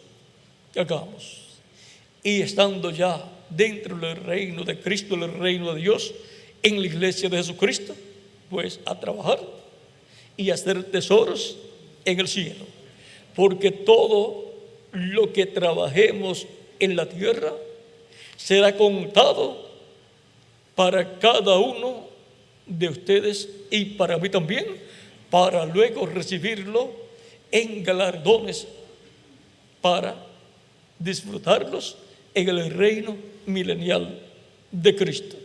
hagamos. Y estando ya dentro del reino de Cristo, el reino de Dios, en la iglesia de Jesucristo, pues a trabajar y a hacer tesoros en el cielo. Porque todo lo que trabajemos en la tierra será contado para cada uno de ustedes y para mí también, para luego recibirlo en galardones, para disfrutarlos en el reino milenial de Cristo.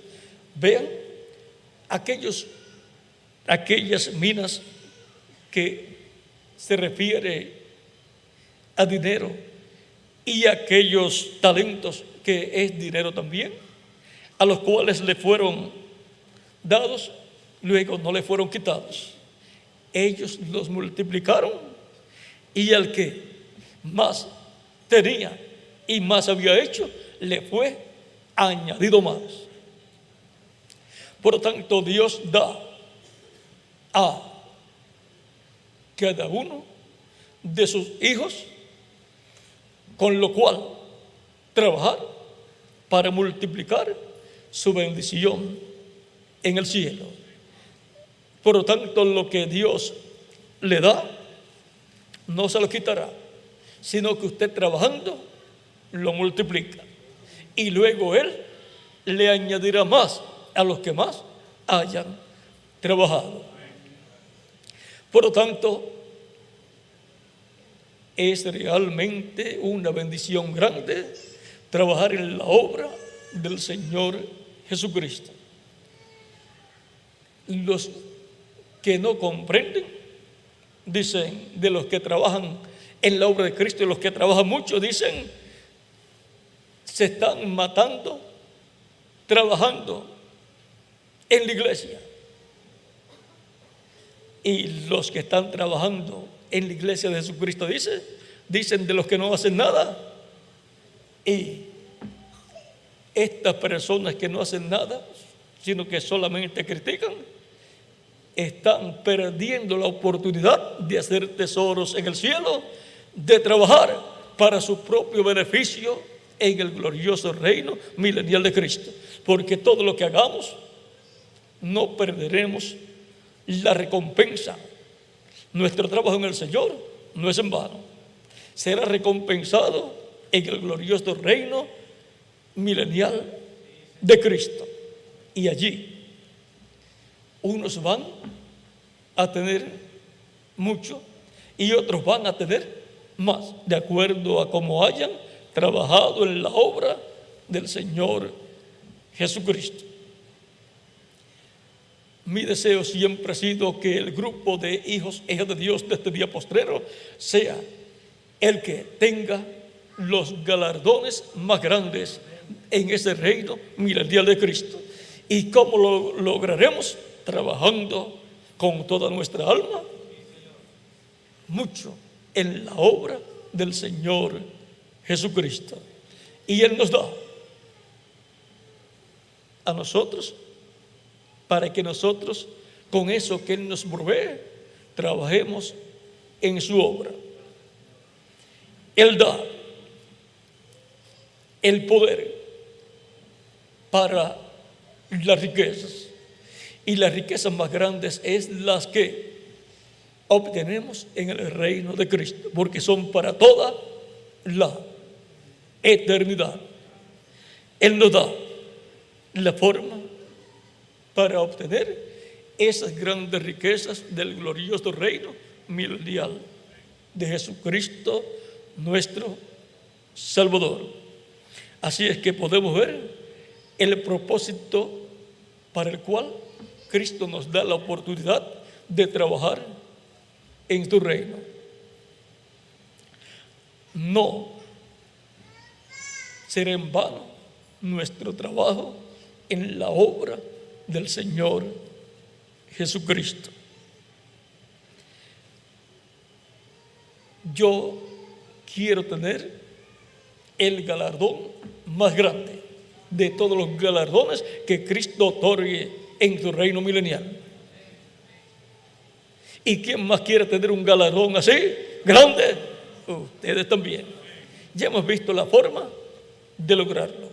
Vean aquellas minas que se refiere a dinero y aquellos talentos que es dinero también, a los cuales le fueron dados, luego no le fueron quitados. Ellos los multiplicaron y al que más tenía y más había hecho, le fue añadido más. Por lo tanto, Dios da a cada uno de sus hijos, con lo cual trabajar para multiplicar su bendición en el cielo. Por lo tanto, lo que Dios le da no se lo quitará, sino que usted trabajando lo multiplica y luego Él le añadirá más a los que más hayan trabajado. Por lo tanto, es realmente una bendición grande trabajar en la obra del Señor Jesucristo. Los que no comprenden, dicen, de los que trabajan en la obra de Cristo, y los que trabajan mucho, dicen, se están matando trabajando en la iglesia. Y los que están trabajando en la iglesia de Jesucristo dicen de los que no hacen nada. Y estas personas que no hacen nada, sino que solamente critican, están perdiendo la oportunidad de hacer tesoros en el cielo, de trabajar para su propio beneficio en el glorioso reino milenial de Cristo. Porque todo lo que hagamos, no perderemos la recompensa. Nuestro trabajo en el Señor no es en vano. Será recompensado en el glorioso reino milenial de Cristo. Y allí unos van a tener mucho y otros van a tener más, de acuerdo a cómo hayan trabajado en la obra del Señor Jesucristo. Mi deseo siempre ha sido que el grupo de hijos e hijas de Dios de este día postrero sea el que tenga los galardones más grandes en ese reino milenial de Cristo. ¿Y cómo lo lograremos? Trabajando con toda nuestra alma mucho en la obra del Señor Jesucristo. Y Él nos da a nosotros para que nosotros, con eso que Él nos provee, trabajemos en su obra. Él da el poder para las riquezas, y las riquezas más grandes es las que obtenemos en el reino de Cristo, porque son para toda la eternidad. Él nos da la forma para obtener esas grandes riquezas del glorioso reino milenial de Jesucristo, nuestro Salvador. Así es que podemos ver el propósito para el cual Cristo nos da la oportunidad de trabajar en tu reino. no será en vano nuestro trabajo en la obra del Señor Jesucristo. Yo quiero tener el galardón más grande de todos los galardones que Cristo otorgue en su reino milenial. ¿Y quién más quiere tener un galardón así, grande? Ustedes también. Ya hemos visto la forma de lograrlo.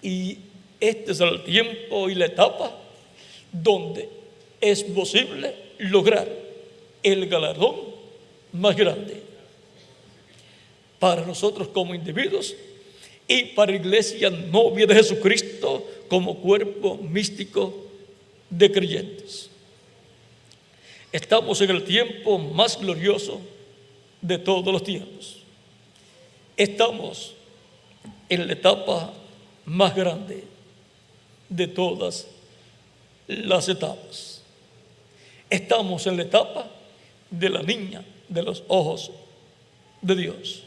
Y este es el tiempo y la etapa donde es posible lograr el galardón más grande para nosotros como individuos y para la iglesia novia de Jesucristo como cuerpo místico de creyentes. Estamos en el tiempo más glorioso de todos los tiempos. Estamos en la etapa más grande de todas las etapas. Estamos en la etapa de la niña de los ojos de Dios.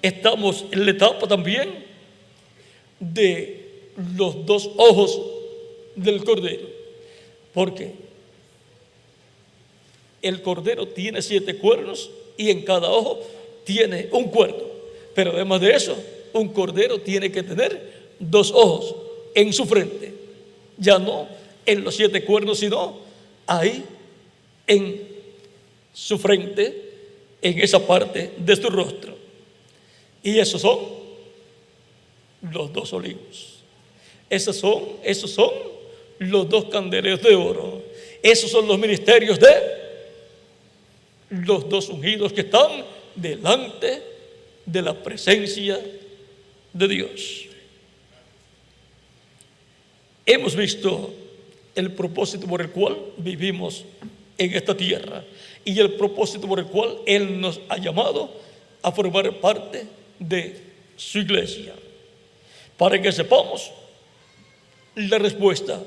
Estamos en la etapa también de los dos ojos del Cordero, porque el Cordero tiene 7 cuernos y en cada ojo tiene un cuerno. Pero además de eso, un Cordero tiene que tener 2 ojos en su frente, ya no en los 7 cuernos, sino ahí en su frente, en esa parte de su rostro. Y esos son los 2 olivos. Esos son los 2 candeleros de oro. Esos son los ministerios de los 2 ungidos que están delante de la presencia de Dios. Hemos visto el propósito por el cual vivimos en esta tierra y el propósito por el cual Él nos ha llamado a formar parte de su iglesia, para que sepamos la respuesta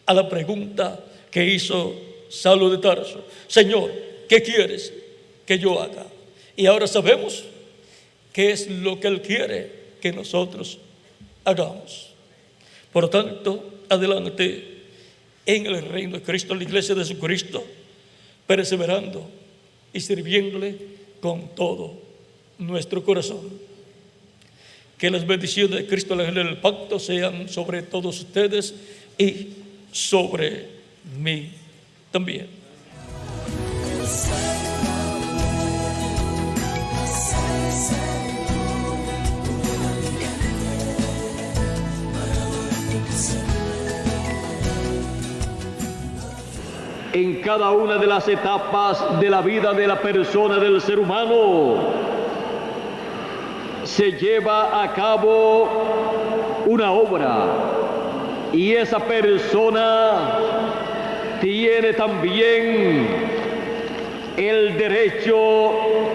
a la pregunta que hizo Saulo de Tarso: Señor, ¿qué quieres que yo haga? Y ahora sabemos qué es lo que Él quiere que nosotros hagamos. Por lo tanto, adelante en el reino de Cristo, en la iglesia de Jesucristo, perseverando y sirviéndole con todo nuestro corazón. Que las bendiciones de Cristo, el ángel del pacto, sean sobre todos ustedes y sobre mí también. En cada una de las etapas de la vida de la persona, del ser humano, se lleva a cabo una obra, y esa persona tiene también el derecho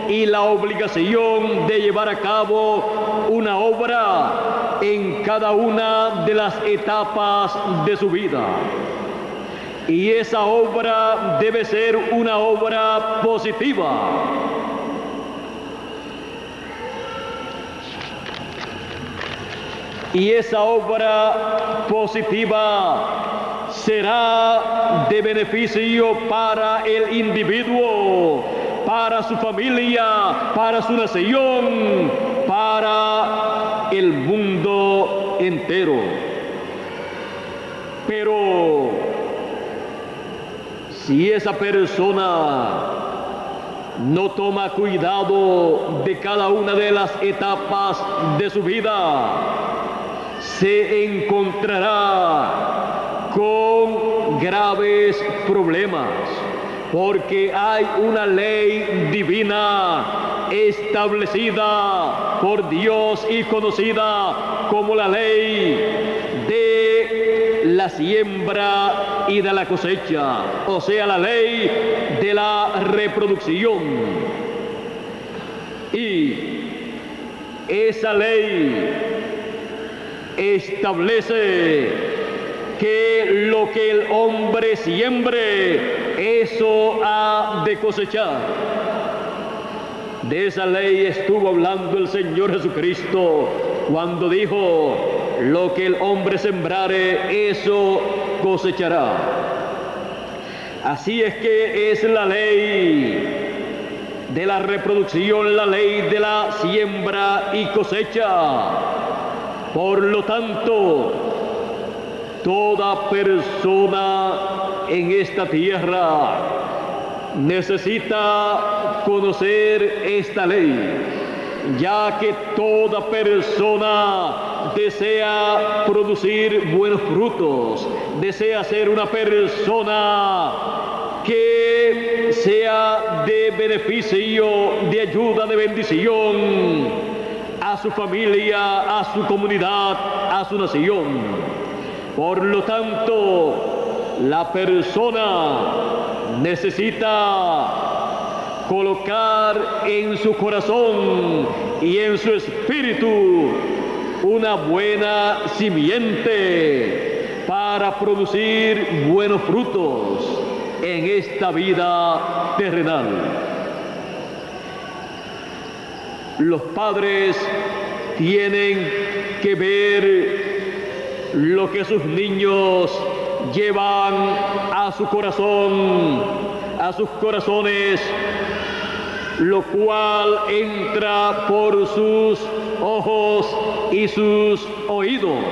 y la obligación de llevar a cabo una obra en cada una de las etapas de su vida. Y esa obra debe ser una obra positiva. Y esa obra positiva será de beneficio para el individuo, para su familia, para su nación, para el mundo entero. Pero si esa persona no toma cuidado de cada una de las etapas de su vida, se encontrará con graves problemas, porque hay una ley divina establecida por Dios y conocida como la ley de la siembra y de la cosecha, o sea, la ley de la reproducción. Y esa ley establece que lo que el hombre siembre, eso ha de cosechar. De esa ley estuvo hablando el Señor Jesucristo cuando dijo: lo que el hombre sembrare, eso cosechará. Así es que es la ley de la reproducción, la ley de la siembra y cosecha. Por lo tanto, toda persona en esta tierra necesita conocer esta ley, ya que toda persona desea producir buenos frutos, desea ser una persona que sea de beneficio, de ayuda, de bendición a su familia, a su comunidad, a su nación. Por lo tanto, la persona necesita colocar en su corazón y en su espíritu una buena simiente para producir buenos frutos en esta vida terrenal. Los padres tienen que ver lo que sus niños llevan a su corazón, a sus corazones, lo cual entra por sus ojos y sus oídos.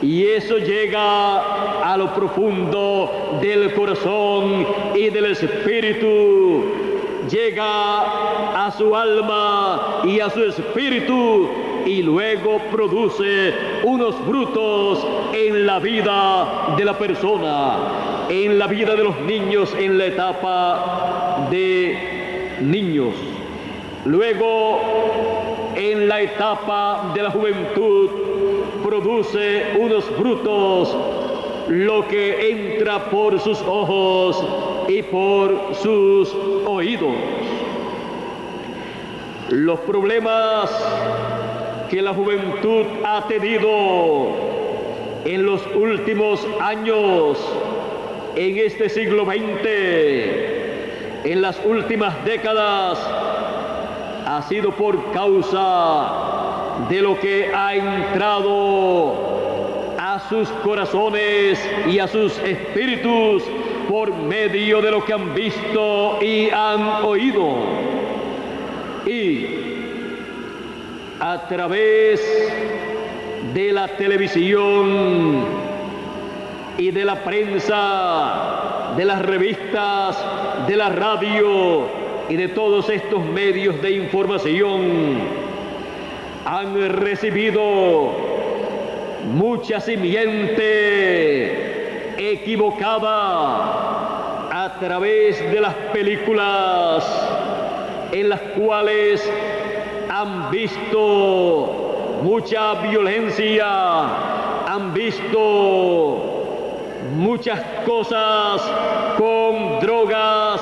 Y eso llega a lo profundo del corazón y del espíritu. Llega a su alma y a su espíritu y luego produce unos frutos en la vida de la persona, en la vida de los niños, en la etapa de niños. Luego, en la etapa de la juventud, produce unos frutos, lo que entra por sus ojos y por sus oídos. Los problemas que la juventud ha tenido en los últimos años, en este siglo XX, en las últimas décadas, ha sido por causa de lo que ha entrado a sus corazones y a sus espíritus por medio de lo que han visto y han oído. Y a través de la televisión y de la prensa, de las revistas, de la radio y de todos estos medios de información, han recibido mucha simiente equivocada a través de las películas en las cuales han visto mucha violencia, han visto muchas cosas con drogas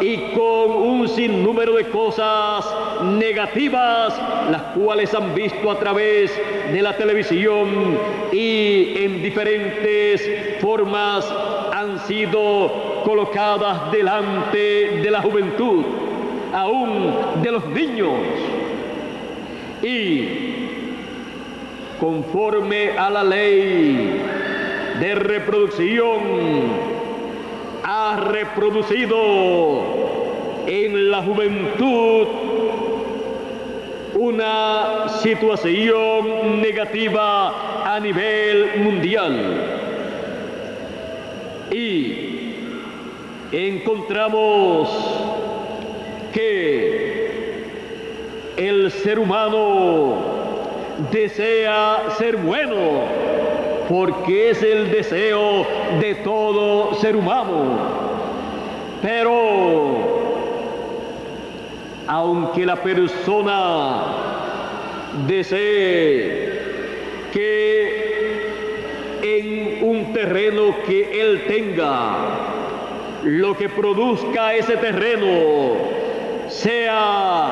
y con un sinnúmero de cosas negativas, las cuales han visto a través de la televisión y en diferentes formas han sido colocadas delante de la juventud, aún de los niños. Y conforme a la ley de reproducción, ha reproducido en la juventud una situación negativa a nivel mundial. Y encontramos que el ser humano desea ser bueno, porque es el deseo de todo ser humano. Pero aunque la persona desee que en un terreno que él tenga, lo que produzca ese terreno sea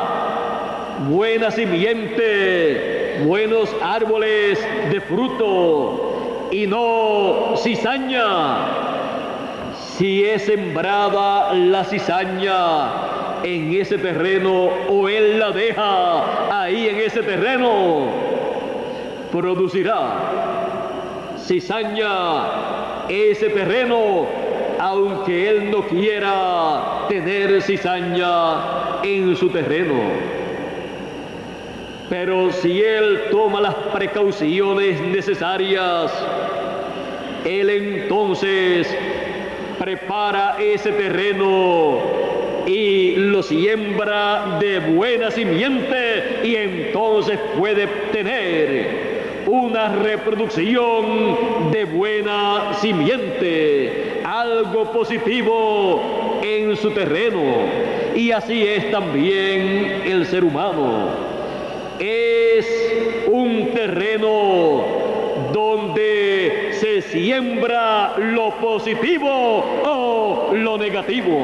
buena simiente, buenos árboles de fruto y no cizaña. Si es sembrada la cizaña, en ese terreno o él la deja ahí en ese terreno, producirá cizaña ese terreno, aunque él no quiera tener cizaña en su terreno. Pero si él toma las precauciones necesarias, él entonces prepara ese terreno y lo siembra de buena simiente, y entonces puede tener una reproducción de buena simiente, algo positivo en su terreno. Y así es también el ser humano. Es un terreno donde se siembra lo positivo o lo negativo.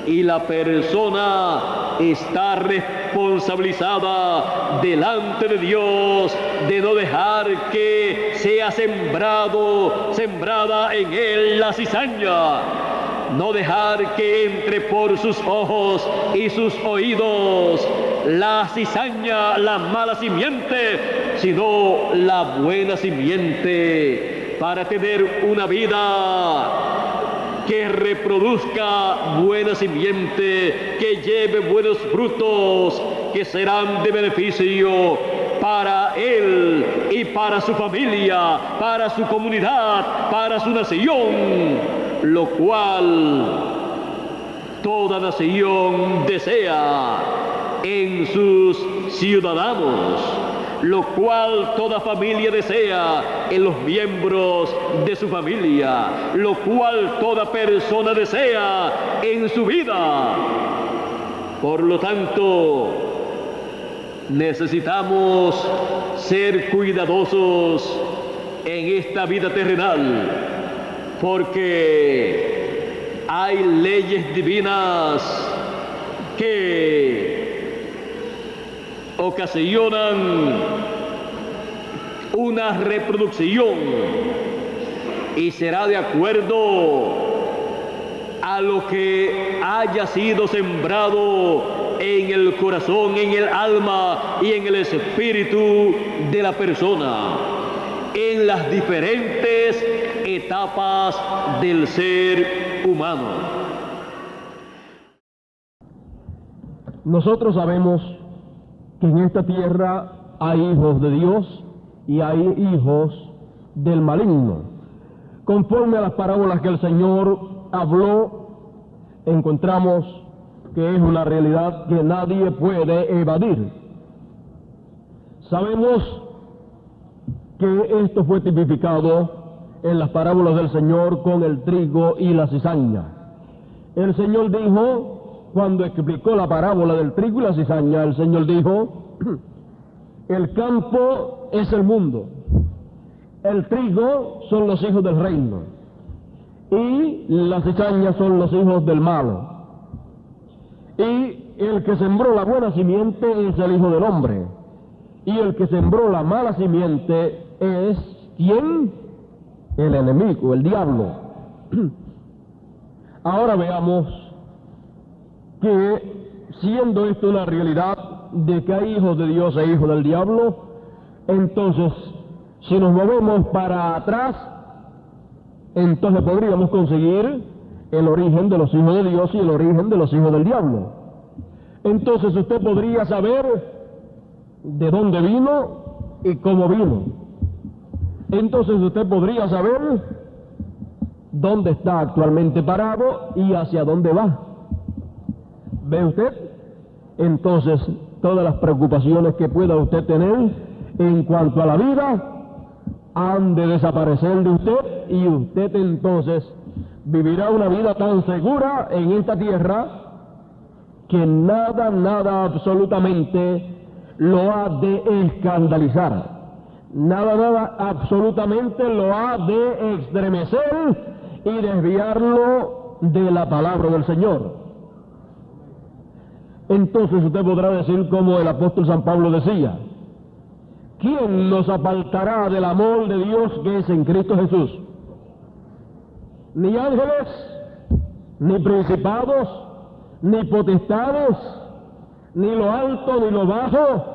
Y la persona está responsabilizada delante de Dios de no dejar que sea sembrada en él la cizaña. No dejar que entre por sus ojos y sus oídos la cizaña, la mala simiente, sino la buena simiente, para tener una vida que reproduzca buena simiente, que lleve buenos frutos, que serán de beneficio para él y para su familia, para su comunidad, para su nación, lo cual toda nación desea en sus ciudadanos, lo cual toda familia desea en los miembros de su familia, lo cual toda persona desea en su vida. Por lo tanto, necesitamos ser cuidadosos en esta vida terrenal, porque hay leyes divinas que ocasionan una reproducción, y será de acuerdo a lo que haya sido sembrado en el corazón, en el alma y en el espíritu de la persona, en las diferentes etapas del ser humano. Nosotros sabemos que en esta tierra hay hijos de Dios y hay hijos del maligno. Conforme a las parábolas que el Señor habló, encontramos que es una realidad que nadie puede evadir. Sabemos que esto fue tipificado en las parábolas del Señor con el trigo y la cizaña. El Señor dijo, cuando explicó la parábola del trigo y la cizaña, el Señor dijo, el campo es el mundo, el trigo son los hijos del reino, y la cizaña son los hijos del malo. Y el que sembró la buena simiente es el Hijo del Hombre, y el que sembró la mala simiente es, ¿quién? El enemigo, el diablo. Ahora veamos que, siendo esto una realidad de que hay hijos de Dios e hijos del diablo, entonces, si nos movemos para atrás, entonces podríamos conseguir el origen de los hijos de Dios y el origen de los hijos del diablo. Entonces usted podría saber de dónde vino y cómo vino. Entonces usted podría saber dónde está actualmente parado y hacia dónde va. ¿Ve usted? Entonces, todas las preocupaciones que pueda usted tener en cuanto a la vida han de desaparecer de usted, y usted entonces vivirá una vida tan segura en esta tierra que nada absolutamente lo ha de escandalizar. Nada absolutamente lo ha de estremecer y desviarlo de la palabra del Señor. Entonces usted podrá decir como el apóstol San Pablo decía, ¿quién nos apartará del amor de Dios que es en Cristo Jesús? Ni ángeles, ni principados, ni potestades, ni lo alto, ni lo bajo,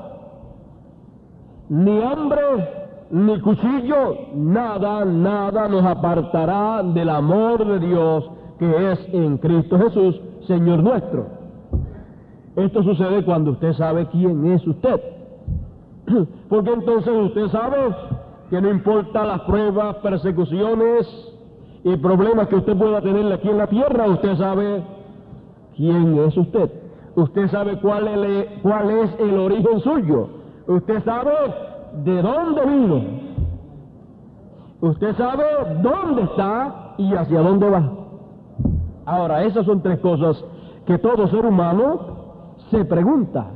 ni hambre, ni cuchillo, nada nos apartará del amor de Dios que es en Cristo Jesús, Señor nuestro. Esto sucede cuando usted sabe quién es usted. Porque entonces usted sabe que no importa las pruebas, persecuciones y problemas que usted pueda tener aquí en la tierra, usted sabe quién es usted. Usted sabe cuál es el origen suyo. Usted sabe de dónde vino. Usted sabe dónde está y hacia dónde va. Ahora, esas son tres cosas que todo ser humano se pregunta,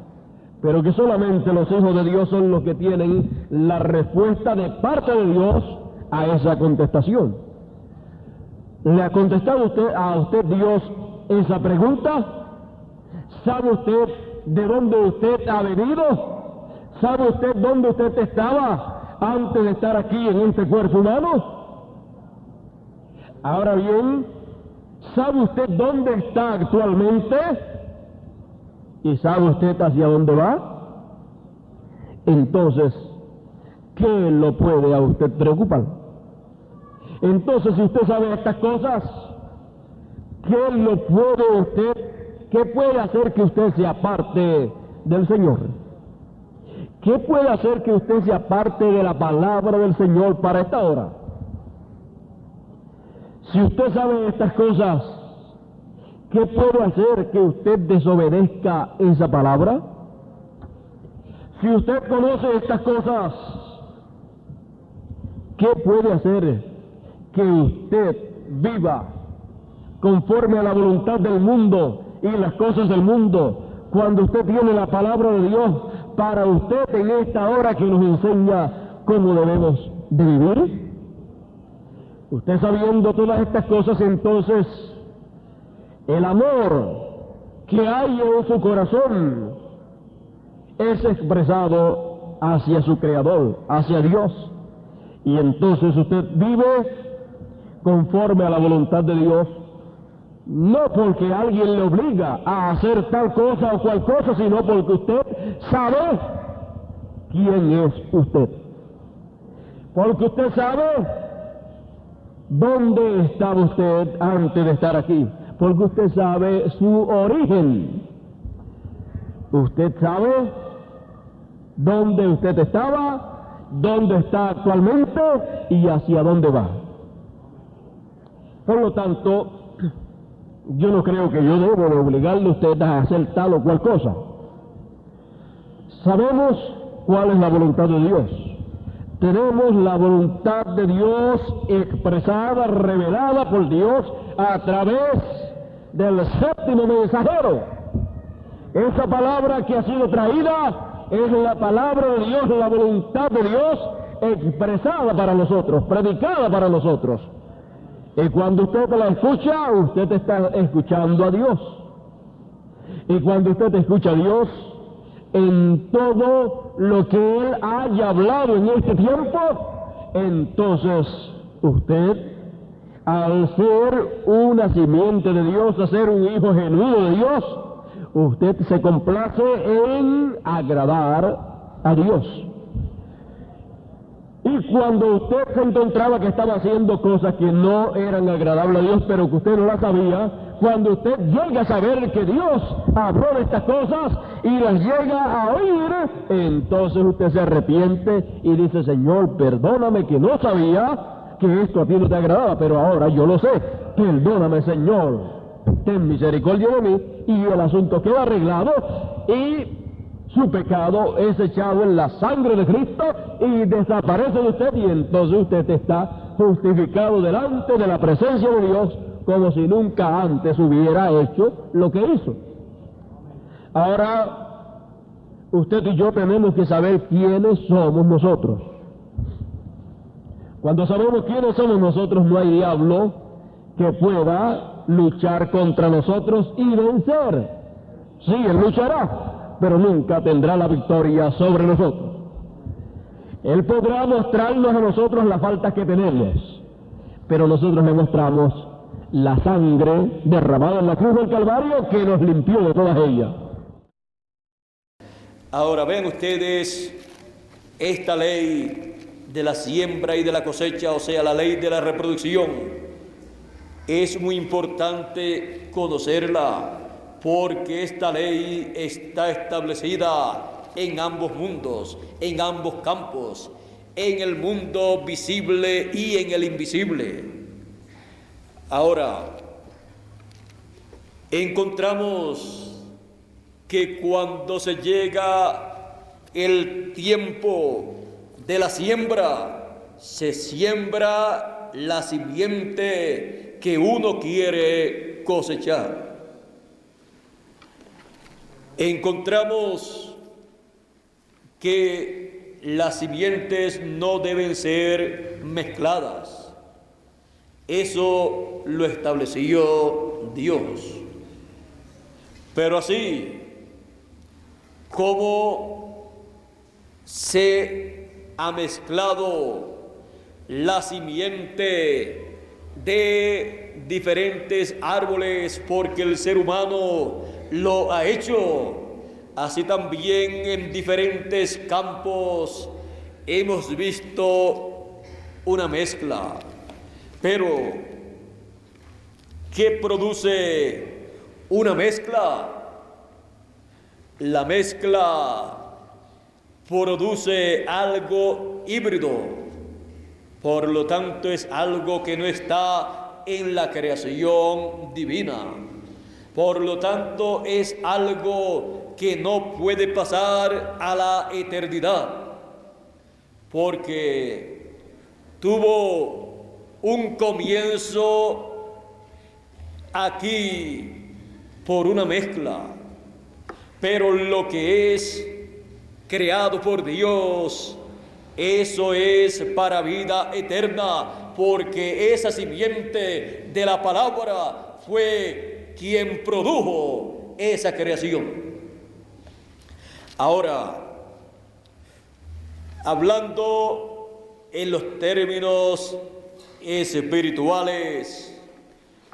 pero que solamente los hijos de Dios son los que tienen la respuesta de parte de Dios a esa contestación. ¿Le ha contestado a usted Dios esa pregunta? ¿Sabe usted de dónde usted ha venido? ¿Sabe usted dónde usted estaba antes de estar aquí en este cuerpo humano? Ahora bien, ¿sabe usted dónde está actualmente? ¿Y sabe usted hacia dónde va? Entonces, ¿qué lo puede a usted preocupar? Entonces, si usted sabe estas cosas, ¿qué puede hacer que usted se aparte del Señor? ¿Qué puede hacer que usted se aparte de la palabra del Señor para esta hora? Si usted sabe estas cosas, ¿qué puede hacer que usted desobedezca esa palabra? Si usted conoce estas cosas, ¿qué puede hacer que usted viva conforme a la voluntad del mundo y las cosas del mundo, cuando usted tiene la palabra de Dios para usted en esta hora que nos enseña cómo debemos de vivir? Usted sabiendo todas estas cosas, entonces, el amor que hay en su corazón es expresado hacia su Creador, hacia Dios. Y entonces usted vive conforme a la voluntad de Dios, no porque alguien le obliga a hacer tal cosa o cual cosa, sino porque usted sabe quién es usted. Porque usted sabe dónde estaba usted antes de estar aquí. Porque usted sabe su origen. Usted sabe dónde usted estaba, dónde está actualmente y hacia dónde va. Por lo tanto, yo no creo que yo debo de obligarle a usted a hacer tal o cual cosa. Sabemos cuál es la voluntad de Dios. Tenemos la voluntad de Dios expresada, revelada por Dios a través del séptimo mensajero. Esa palabra que ha sido traída es la palabra de Dios, la voluntad de Dios expresada para nosotros, predicada para nosotros. Y cuando usted la escucha, usted está escuchando a Dios. Y cuando usted escucha a Dios, en todo lo que Él haya hablado en este tiempo, entonces usted, al ser una simiente de Dios, a ser un hijo genuino de Dios, usted se complace en agradar a Dios. Y cuando usted se encontraba que estaba haciendo cosas que no eran agradables a Dios, pero que usted no las sabía, cuando usted llega a saber que Dios habló de estas cosas y las llega a oír, entonces usted se arrepiente y dice: Señor, perdóname que no sabía que esto a ti no te agradaba, pero ahora yo lo sé. Perdóname, Señor, ten misericordia de mí, y el asunto queda arreglado y su pecado es echado en la sangre de Cristo y desaparece de usted, y entonces usted está justificado delante de la presencia de Dios como si nunca antes hubiera hecho lo que hizo. Ahora, usted y yo tenemos que saber quiénes somos nosotros. Cuando sabemos quiénes somos nosotros, no hay diablo que pueda luchar contra nosotros y vencer. Sí, él luchará, pero nunca tendrá la victoria sobre nosotros. Él podrá mostrarnos a nosotros las faltas que tenemos, pero nosotros le mostramos la sangre derramada en la cruz del Calvario que nos limpió de todas ellas. Ahora vean ustedes esta ley de la siembra y de la cosecha, o sea, la ley de la reproducción. Es muy importante conocerla porque esta ley está establecida en ambos mundos, en ambos campos, en el mundo visible y en el invisible. Ahora, encontramos que cuando se llega el tiempo de la siembra, se siembra la simiente que uno quiere cosechar. Encontramos que las simientes no deben ser mezcladas. Eso lo estableció Dios. Pero así como se ha mezclado la simiente de diferentes árboles porque el ser humano lo ha hecho, así también en diferentes campos hemos visto una mezcla. Pero, ¿qué produce una mezcla? La mezcla produce algo híbrido, por lo tanto es algo que no está en la creación divina, por lo tanto es algo que no puede pasar a la eternidad, porque tuvo un comienzo aquí por una mezcla. Pero lo que es creado por Dios, eso es para vida eterna, porque esa simiente de la palabra fue quien produjo esa creación. Ahora, hablando en los términos espirituales,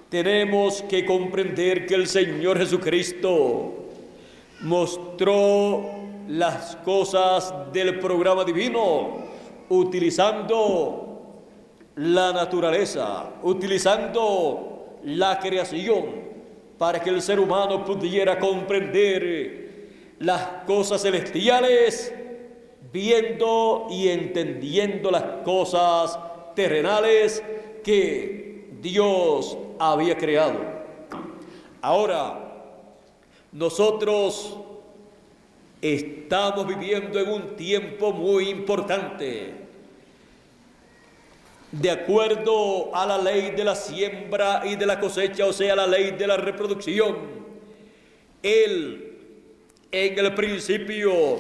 tenemos que comprender que el Señor Jesucristo mostró las cosas del programa divino utilizando la naturaleza, utilizando la creación para que el ser humano pudiera comprender las cosas celestiales, viendo y entendiendo las cosas terrenales que Dios había creado. Ahora, nosotros estamos viviendo en un tiempo muy importante. De acuerdo a la ley de la siembra y de la cosecha, o sea, la ley de la reproducción, Él, en el principio,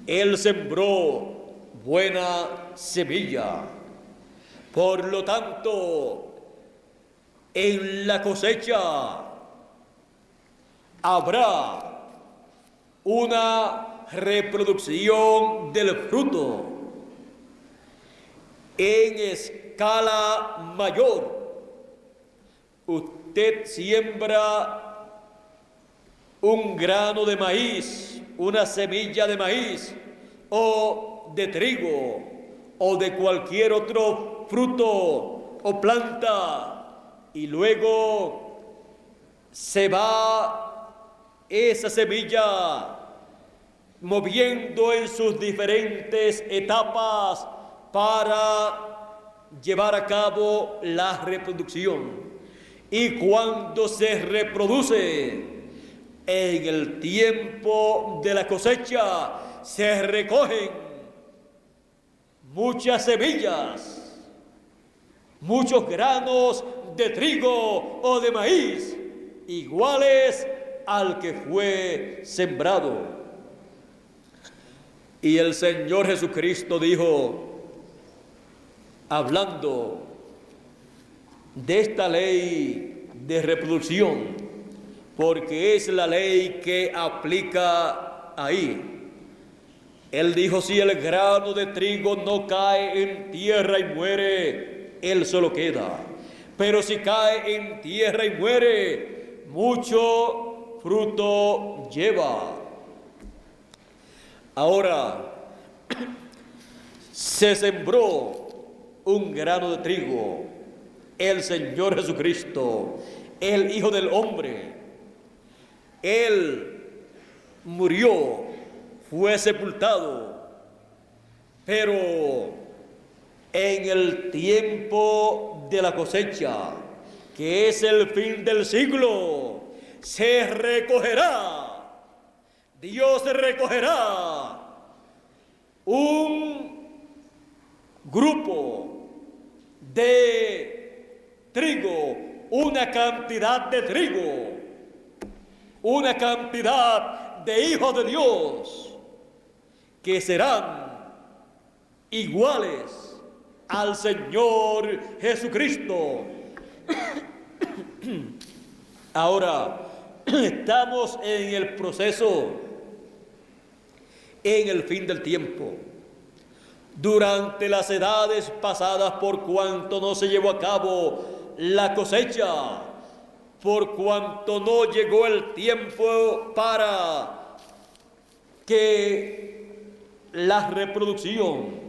Él sembró buena semilla. Por lo tanto, en la cosecha habrá una reproducción del fruto en escala mayor. Usted siembra un grano de maíz, una semilla de maíz o de trigo o de cualquier otro fruto o planta, y luego se va esa semilla moviendo en sus diferentes etapas para llevar a cabo la reproducción. Y cuando se reproduce en el tiempo de la cosecha, se recogen muchas semillas, muchos granos de trigo o de maíz, iguales al que fue sembrado. Y el Señor Jesucristo dijo, hablando de esta ley de reproducción, porque es la ley que aplica ahí. Él dijo, si el grano de trigo no cae en tierra y muere, él solo queda. pero si cae en tierra y muere, mucho fruto lleva. Ahora, se sembró un grano de trigo, el Señor Jesucristo, el Hijo del Hombre. Él murió, fue sepultado, pero en el tiempo de la cosecha, que es el fin del siglo, se recogerá, Dios recogerá un grupo de trigo, una cantidad de trigo, una cantidad de hijos de Dios que serán iguales al Señor Jesucristo. Ahora, estamos en el proceso, en el fin del tiempo. Durante las edades pasadas, por cuanto no se llevó a cabo la cosecha, por cuanto no llegó el tiempo para que la reproducción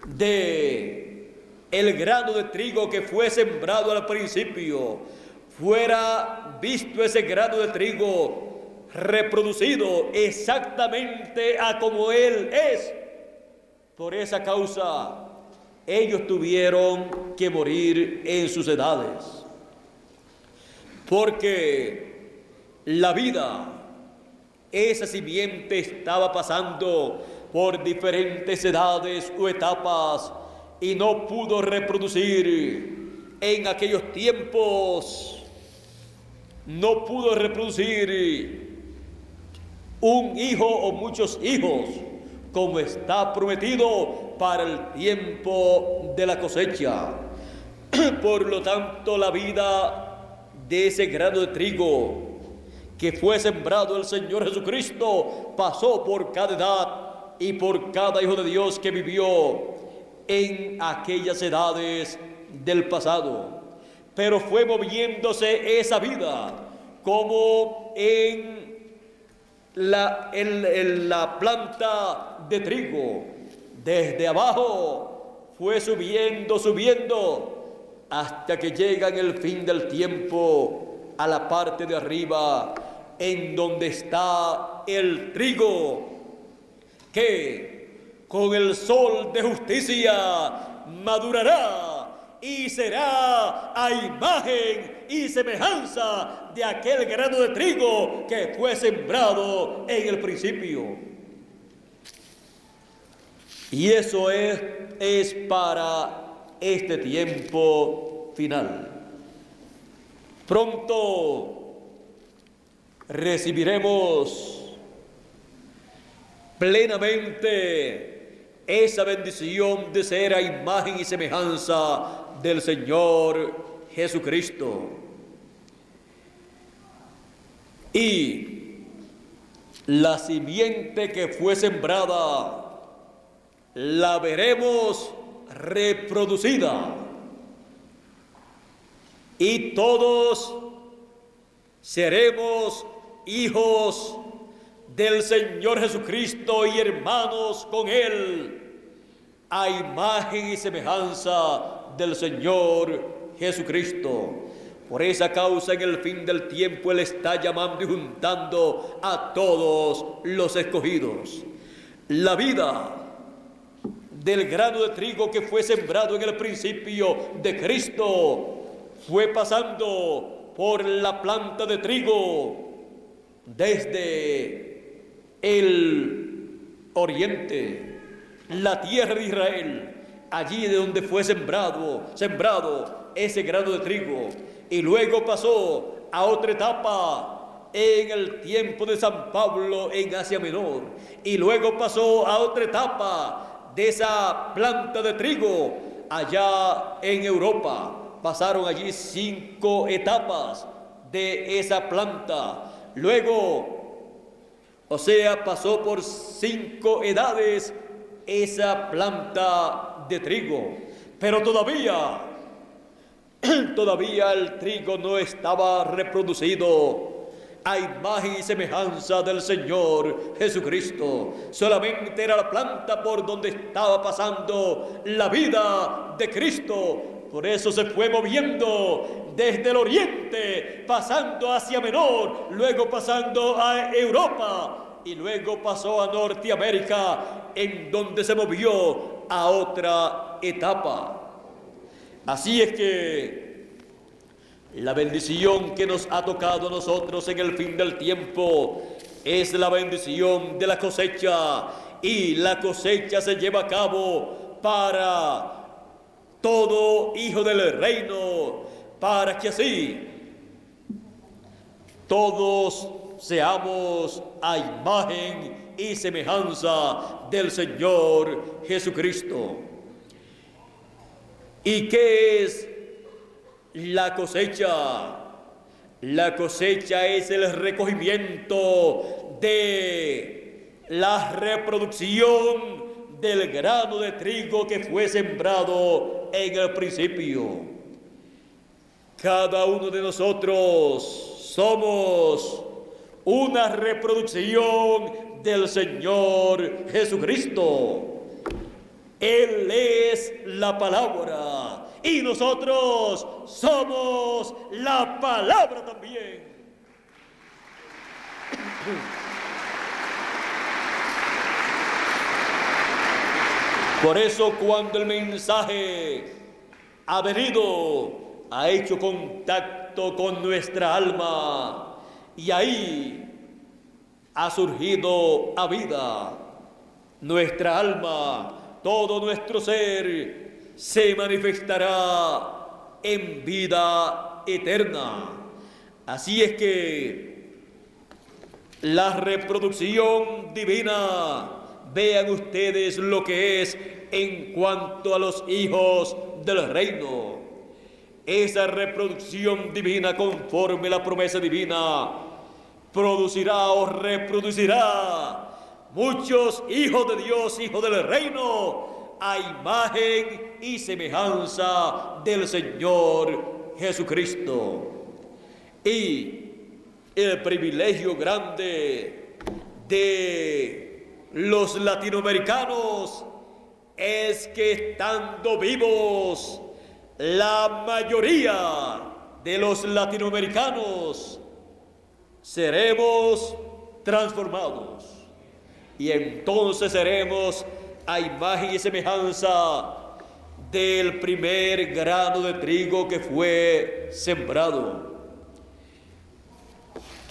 de el grano de trigo que fue sembrado al principio fuera visto ese grano de trigo reproducido exactamente a como él es. Por esa causa, ellos tuvieron que morir en sus edades, porque la vida, esa simiente estaba pasando por diferentes edades o etapas y no pudo reproducir en aquellos tiempos, no pudo reproducir un hijo o muchos hijos, como está prometido para el tiempo de la cosecha. Por lo tanto, la vida de ese grano de trigo que fue sembrado el Señor Jesucristo pasó por cada edad y por cada hijo de Dios que vivió en aquellas edades del pasado. Pero fue moviéndose esa vida como en la planta de trigo, desde abajo fue subiendo hasta que llega en el fin del tiempo a la parte de arriba, en donde está el trigo que con el sol de justicia madurará y será a imagen y semejanza de aquel grano de trigo que fue sembrado en el principio. Y eso es para este tiempo final. Pronto recibiremos plenamente esa bendición de ser a imagen y semejanza del Señor Jesucristo. Y la simiente que fue sembrada la veremos reproducida, y todos seremos hijos del Señor Jesucristo y hermanos con Él, a imagen y semejanza del Señor Jesucristo. Por esa causa, en el fin del tiempo, Él está llamando y juntando a todos los escogidos. La vida del grano de trigo que fue sembrado en el principio de Cristo fue pasando por la planta de trigo desde el oriente, la tierra de Israel, allí de donde fue sembrado ese grano de trigo, y luego pasó a otra etapa en el tiempo de San Pablo en Asia Menor, y luego pasó a otra etapa de esa planta de trigo allá en Europa. Pasaron allí 5 etapas de esa planta. Luego, pasó por 5 edades esa planta de trigo. Pero todavía todavía el trigo no estaba reproducido a imagen y semejanza del Señor Jesucristo. Solamente era la planta por donde estaba pasando la vida de Cristo. Por eso se fue moviendo desde el oriente, pasando hacia Menor, luego pasando a Europa y luego pasó a Norteamérica, en donde se movió a otra etapa. Así es que la bendición que nos ha tocado a nosotros en el fin del tiempo es la bendición de la cosecha, y la cosecha se lleva a cabo para todo hijo del reino, para que así todos seamos a imagen y semejanza del Señor Jesucristo. ¿Y qué es la cosecha? La cosecha es el recogimiento de la reproducción del grano de trigo que fue sembrado en el principio. Cada uno de nosotros somos una reproducción del Señor Jesucristo. Él es la palabra y nosotros somos la palabra también. Por eso cuando el mensaje ha venido, ha hecho contacto con nuestra alma y ahí ha surgido a vida. Nuestra alma, todo nuestro ser se manifestará en vida eterna. Así es que la reproducción divina, vean ustedes lo que es en cuanto a los hijos del reino. Esa reproducción divina, conforme la promesa divina, producirá o reproducirá muchos hijos de Dios, hijos del reino, a imagen y semejanza del Señor Jesucristo. Y el privilegio grande de los latinoamericanos es que, estando vivos, la mayoría de los latinoamericanos seremos transformados, y entonces seremos a imagen y semejanza del primer grano de trigo que fue sembrado.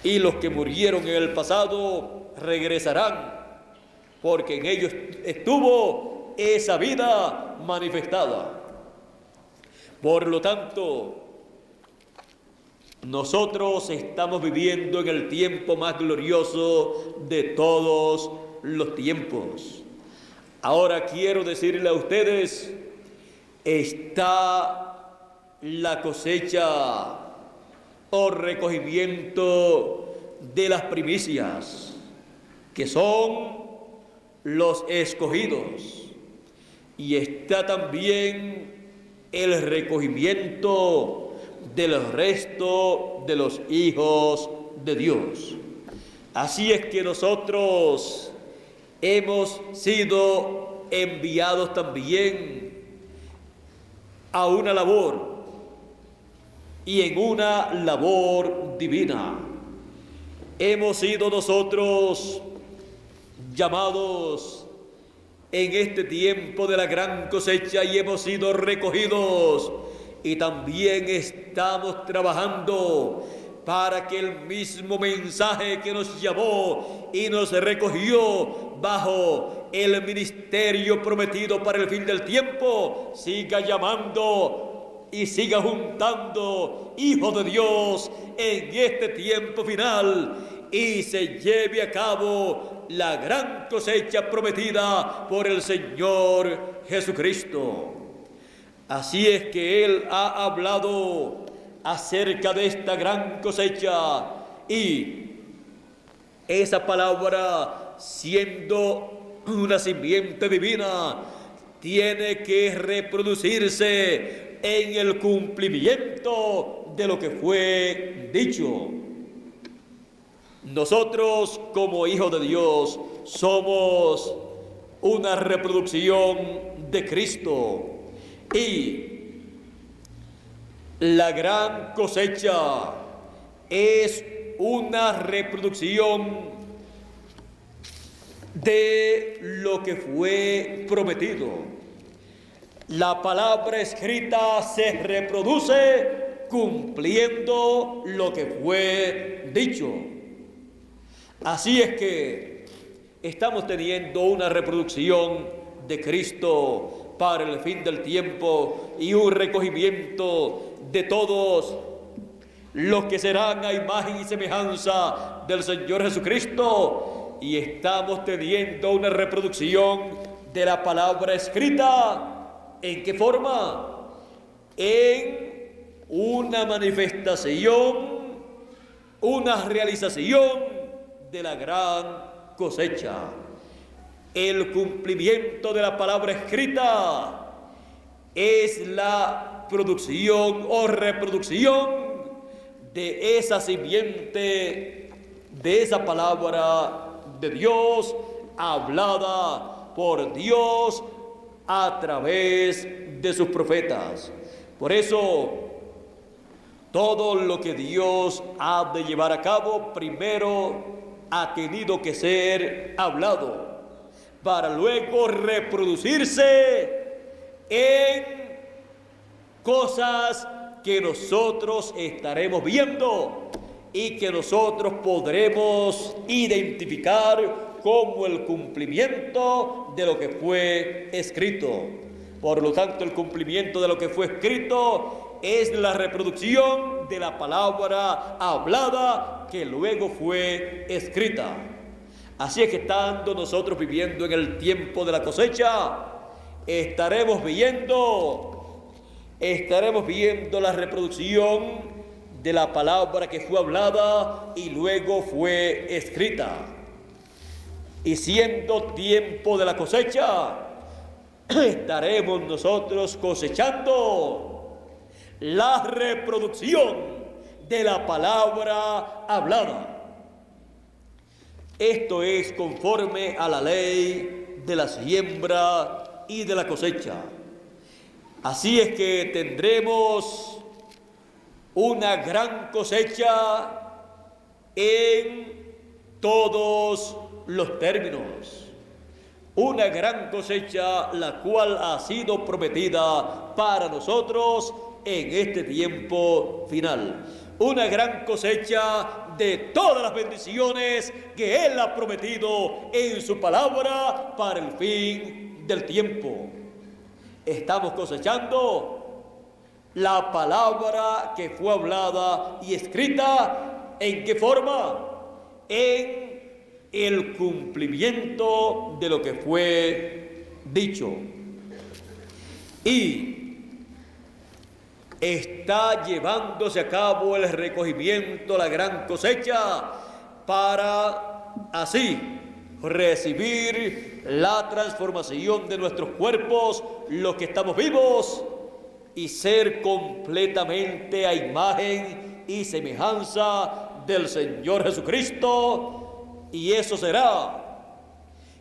Y los que murieron en el pasado regresarán, porque en ellos estuvo esa vida manifestada. Por lo tanto, nosotros estamos viviendo en el tiempo más glorioso de todos los tiempos. Ahora quiero decirle a ustedes, está la cosecha o recogimiento de las primicias, que son los escogidos, y está también el recogimiento del resto de los hijos de Dios. Así es que nosotros hemos sido enviados también a una labor, y en una labor divina. Hemos sido nosotros llamados en este tiempo de la gran cosecha y hemos sido recogidos, y también estamos trabajando para que el mismo mensaje que nos llamó y nos recogió bajo el ministerio prometido para el fin del tiempo siga llamando y siga juntando hijos de Dios en este tiempo final, y se lleve a cabo la gran cosecha prometida por el Señor Jesucristo. Así es que Él ha hablado acerca de esta gran cosecha, y esa palabra, siendo una simiente divina, tiene que reproducirse en el cumplimiento de lo que fue dicho. Nosotros, como hijos de Dios, somos una reproducción de Cristo, y la gran cosecha es una reproducción de lo que fue prometido. La palabra escrita se reproduce cumpliendo lo que fue dicho. Así es que estamos teniendo una reproducción de Cristo para el fin del tiempo y un recogimiento de todos los que serán a imagen y semejanza del Señor Jesucristo, y estamos teniendo una reproducción de la palabra escrita. ¿En qué forma? En una manifestación, una realización de la gran cosecha. El cumplimiento de la palabra escrita es la producción o reproducción de esa simiente, de esa palabra de Dios, hablada por Dios a través de sus profetas. Por eso, todo lo que Dios ha de llevar a cabo, primero ha tenido que ser hablado, para luego reproducirse en cosas que nosotros estaremos viendo y que nosotros podremos identificar como el cumplimiento de lo que fue escrito. Por lo tanto, el cumplimiento de lo que fue escrito es la reproducción de la palabra hablada que luego fue escrita. Así es que, estando nosotros viviendo en el tiempo de la cosecha, estaremos viendo la reproducción de la palabra que fue hablada y luego fue escrita. Y siendo tiempo de la cosecha, estaremos nosotros cosechando la reproducción de la palabra hablada. Esto es conforme a la ley de la siembra y de la cosecha. Así es que tendremos una gran cosecha en todos los términos. Una gran cosecha la cual ha sido prometida para nosotros en este tiempo final. Una gran cosecha de todas las bendiciones que Él ha prometido en su palabra para el fin del tiempo. Estamos cosechando la palabra que fue hablada y escrita. ¿En qué forma? En el cumplimiento de lo que fue dicho. Y está llevándose a cabo el recogimiento, la gran cosecha, para así recibir la transformación de nuestros cuerpos, los que estamos vivos, y ser completamente a imagen y semejanza del Señor Jesucristo. Y eso será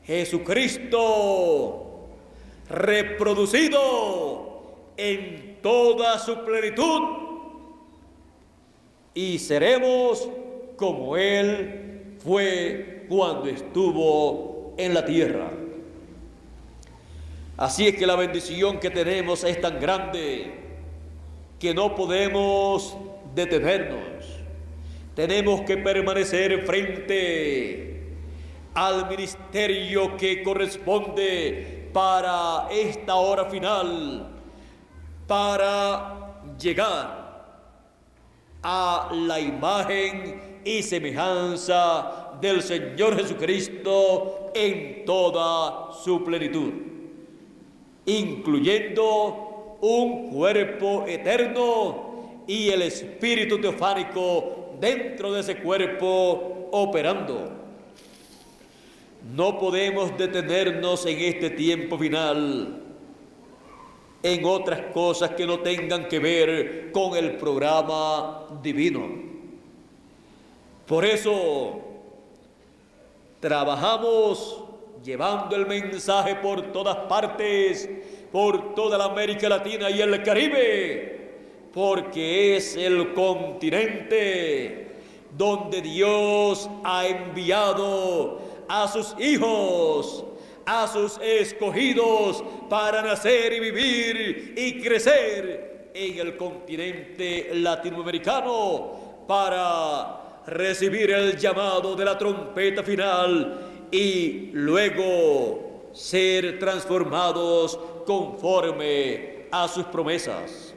Jesucristo reproducido en toda su plenitud, y seremos como Él fue cuando estuvo en la tierra. Así es que la bendición que tenemos es tan grande que no podemos detenernos. Tenemos que permanecer frente al ministerio que corresponde para esta hora final, para llegar a la imagen y semejanza del Señor Jesucristo en toda su plenitud, incluyendo un cuerpo eterno y el espíritu teofánico dentro de ese cuerpo operando. No podemos detenernos en este tiempo final. en otras cosas que no tengan que ver con el programa divino. Por eso trabajamos llevando el mensaje por todas partes, por toda la América Latina y el Caribe, porque es el continente donde Dios ha enviado a sus hijos, a sus escogidos, para nacer y vivir y crecer en el continente latinoamericano, para recibir el llamado de la trompeta final y luego ser transformados conforme a sus promesas.